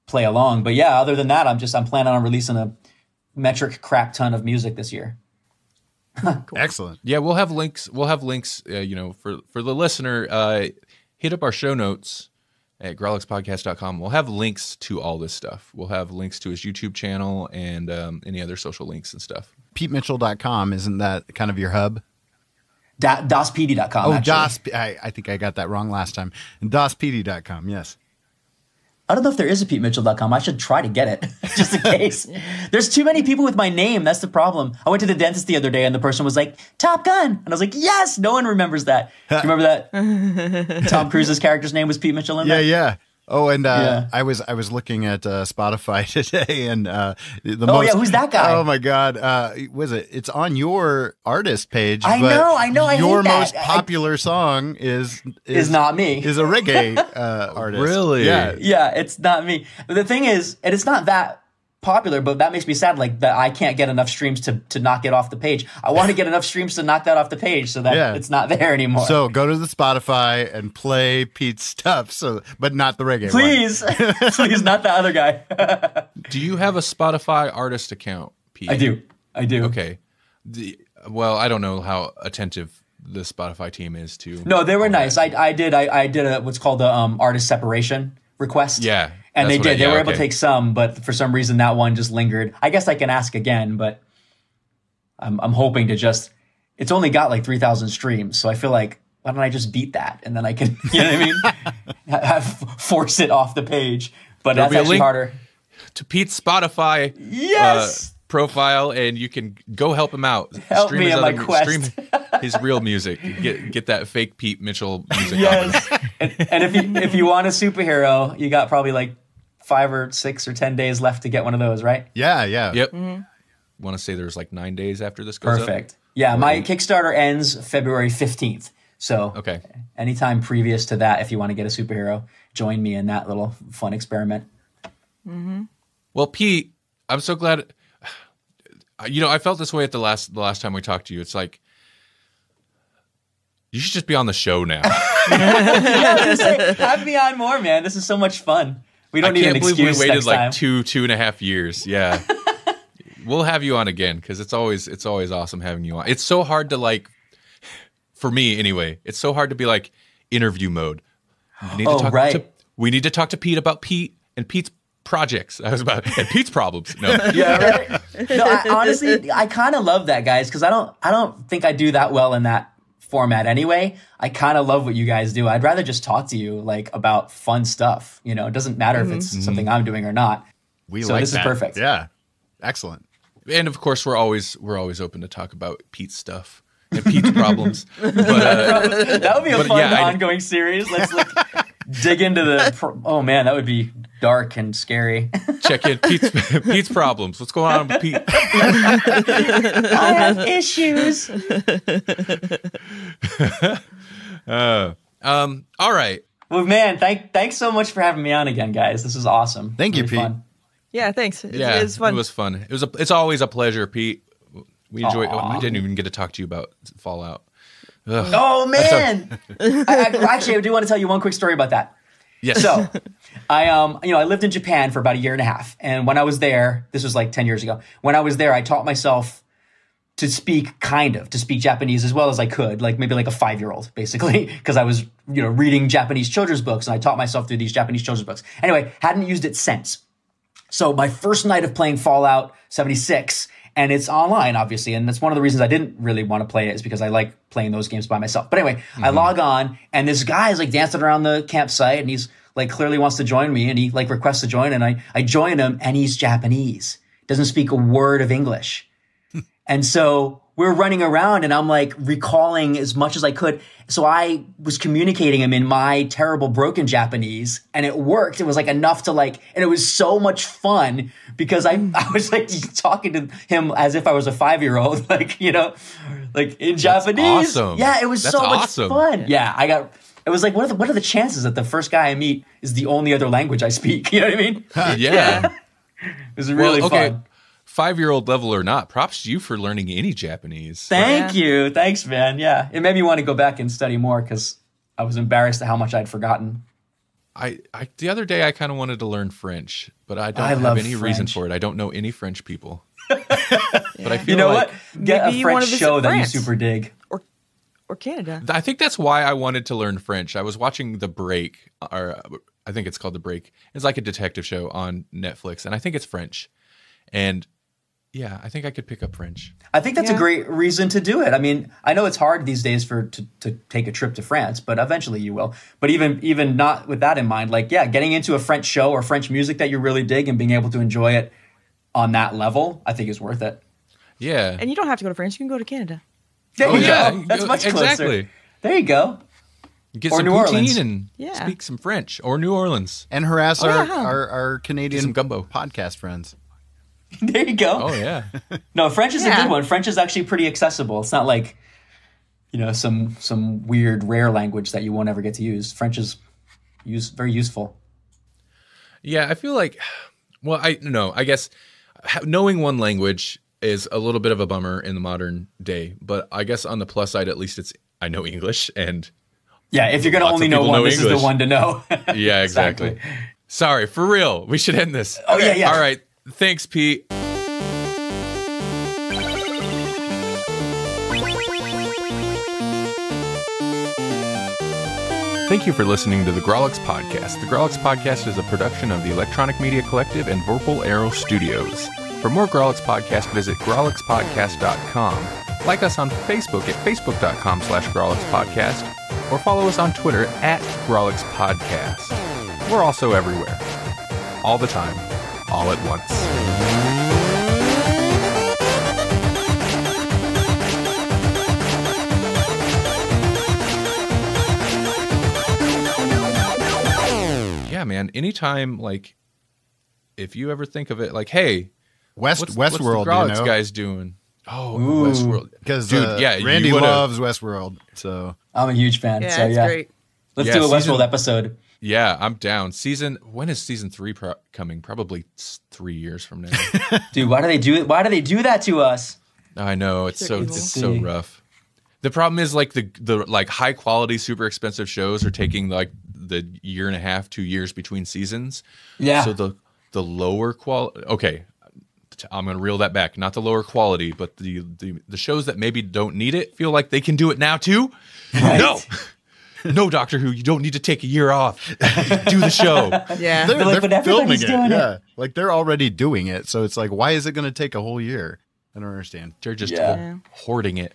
play along. But yeah, other than that, I'm planning on releasing a metric crap ton of music this year. Cool. Excellent. Yeah, we'll have links. For the listener, hit up our show notes at grawlixpodcast.com. We'll have links to all this stuff. We'll have links to his YouTube channel and any other social links and stuff. PeteMitchell.com, isn't that kind of your hub? DasPD.com. Oh, I think I got that wrong last time. DasPD.com, yes. I don't know if there is a PeteMitchell.com. I should try to get it, just in case. There's too many people with my name. That's the problem. I went to the dentist the other day, and the person was like, Top Gun. And I was like, yes, no one remembers that. Do you remember that? Tom Cruise's character's name was Pete Mitchell in that? Yeah. Oh, and I was looking at Spotify today, and who's that guy? Oh my God, it's on your artist page? I know. I your hate that. most popular song is not me. Is a reggae artist. Really? Yeah, it's not me. But the thing is, and it's not that popular, but that makes me sad. Like that, I can't get enough streams to knock it off the page. I want to get enough streams to knock that off the page so that it's not there anymore. So go to the Spotify and play Pete's stuff. But not the reggae. Please, please, not the other guy. Do you have a Spotify artist account, Pete? I do. Okay. Well, I don't know how attentive the Spotify team is to. No, they were nice. I did what's called the artist separation request. Yeah. And they did. They were able to take some, but for some reason that one just lingered. I guess I can ask again, but I'm hoping to just. It's only got like 3,000 streams, so I feel like why don't I just beat that and then I can, you know what I mean? Force it off the page, but that's actually harder. To Pete's Spotify profile, and you can go help him out. Help me in my quest. Stream his real music. Get that fake Pete Mitchell music. Yes. And if you want a superhero, you got probably like 5 or 6 or 10 days left to get one of those, right? Yeah. Yep. Mm-hmm. Want to say there's like 9 days after this goes Perfect. Up? Yeah, my Kickstarter ends February 15th. So anytime previous to that, if you want to get a superhero, join me in that little fun experiment. Mm-hmm. Well, Pete, I'm so glad. You know, I felt this way at the last time we talked to you. It's like, you should just be on the show now. Have me on more, man. This is so much fun. We don't need an excuse. I can't believe we waited like 2.5 years. Yeah. We'll have you on again because it's always awesome having you on. It's so hard to like, for me anyway, it's so hard to be like interview mode. We need to talk to Pete about Pete and Pete's projects. And Pete's problems. No. Yeah, right. No, honestly, I kind of love that, guys, because I don't think I do that well in that format anyway. I kind of love what you guys do. I'd rather just talk to you like about fun stuff. You know, it doesn't matter if it's something I'm doing or not. This is perfect. Yeah, excellent. And of course, we're always open to talk about Pete's stuff and Pete's problems. But, that would be a fun ongoing series. Let's like dig into the. Oh man, that would be dark and scary. Check in Pete's problems. What's going on with Pete? I have issues. All right. Well, man, thanks so much for having me on again, guys. This is awesome. Thank you, Pete. Fun. Yeah, thanks. It was fun. It was fun. It's always a pleasure, Pete. We enjoy. I didn't even get to talk to you about Fallout. Ugh. Oh man! Actually, I do want to tell you one quick story about that. Yes. So, I lived in Japan for about 1.5 years, and when I was there, this was like 10 years ago. When I was there, I taught myself to speak Japanese as well as I could, like maybe like a 5-year-old, basically, because I was reading Japanese children's books, and I taught myself through these Japanese children's books. Anyway, hadn't used it since. So my first night of playing Fallout 76, and it's online, obviously, and that's one of the reasons I didn't really want to play it is because I like playing those games by myself. But anyway, I log on, and this guy is like dancing around the campsite, and he's like clearly wants to join me, and he like requests to join, and I join him, and he's Japanese, doesn't speak a word of English. And so we're running around, and I'm like recalling as much as I could. So I was communicating him in my terrible broken Japanese, and it worked. It was like enough to like, and it was so much fun because I was like talking to him as if I was a 5-year-old, like, like in Japanese. Awesome. Yeah, it was so much fun. Yeah, it was like, what are the chances that the first guy I meet is the only other language I speak? You know what I mean? Yeah. It was really fun. 5-year-old level or not, props to you for learning any Japanese. Thank you. Thanks, man. Yeah. It made me want to go back and study more because I was embarrassed at how much I'd forgotten. The other day I kind of wanted to learn French, but I don't have any reason for it. I don't know any French people. But I feel what? Get a French show that you super dig. Or Canada. I think that's why I wanted to learn French. I was watching The Break, or I think it's called The Break. It's like a detective show on Netflix, and I think it's French. And yeah, I think I could pick up French. I think that's a great reason to do it. I mean, I know it's hard these days to take a trip to France, but eventually you will. But even not with that in mind, like, getting into a French show or French music that you really dig and being able to enjoy it on that level, I think is worth it. Yeah. And you don't have to go to France. You can go to Canada. There you go. That's much closer. Exactly. There you go. Get or some New poutine Orleans. And speak some French. Or New Orleans. And harass our Canadian gumbo podcast friends. There you go. Oh, yeah. No, French is a good one. French is actually pretty accessible. It's not like, some weird, rare language that you won't ever get to use. French is very useful. Yeah, I feel like, I guess knowing one language is a little bit of a bummer in the modern day. But I guess on the plus side, at least I know English. And yeah, if you're going to only know one, this is the one to know. Yeah, exactly. Sorry, for real. We should end this. Oh, yeah. All right. Thanks, Pete. Thank you for listening to the Grawlix Podcast. The Grawlix Podcast is a production of the Electronic Media Collective and Vorpal Arrow Studios. For more Grawlix Podcast, visit grawlixpodcast.com. Like us on Facebook at facebook.com/grawlixpodcast or follow us on Twitter at grawlixpodcast. We're also everywhere. All the time. All at once. Yeah, man. Anytime, like, if you ever think of it, like, hey, Westworld, what's the Grawlix guys doing? Oh, Westworld. Because Randy loves Westworld. So I'm a huge fan. Yeah, so, it's great. Let's do a Westworld episode. Yeah, I'm down. When is season 3 coming? Probably 3 years from now. Dude, why do they do that to us? I know, it's so rough. The problem is like the like high quality, super expensive shows are taking like the 1.5, 2 years between seasons. Yeah. So the lower quality. Okay, I'm gonna reel that back. Not the lower quality, but the shows that maybe don't need it feel like they can do it now too. Right. No, Doctor Who, you don't need to take a year off. Do the show. Yeah, they're filming it. Yeah, like they're already doing it. So it's like, why is it going to take a whole year? I don't understand. They're just hoarding it.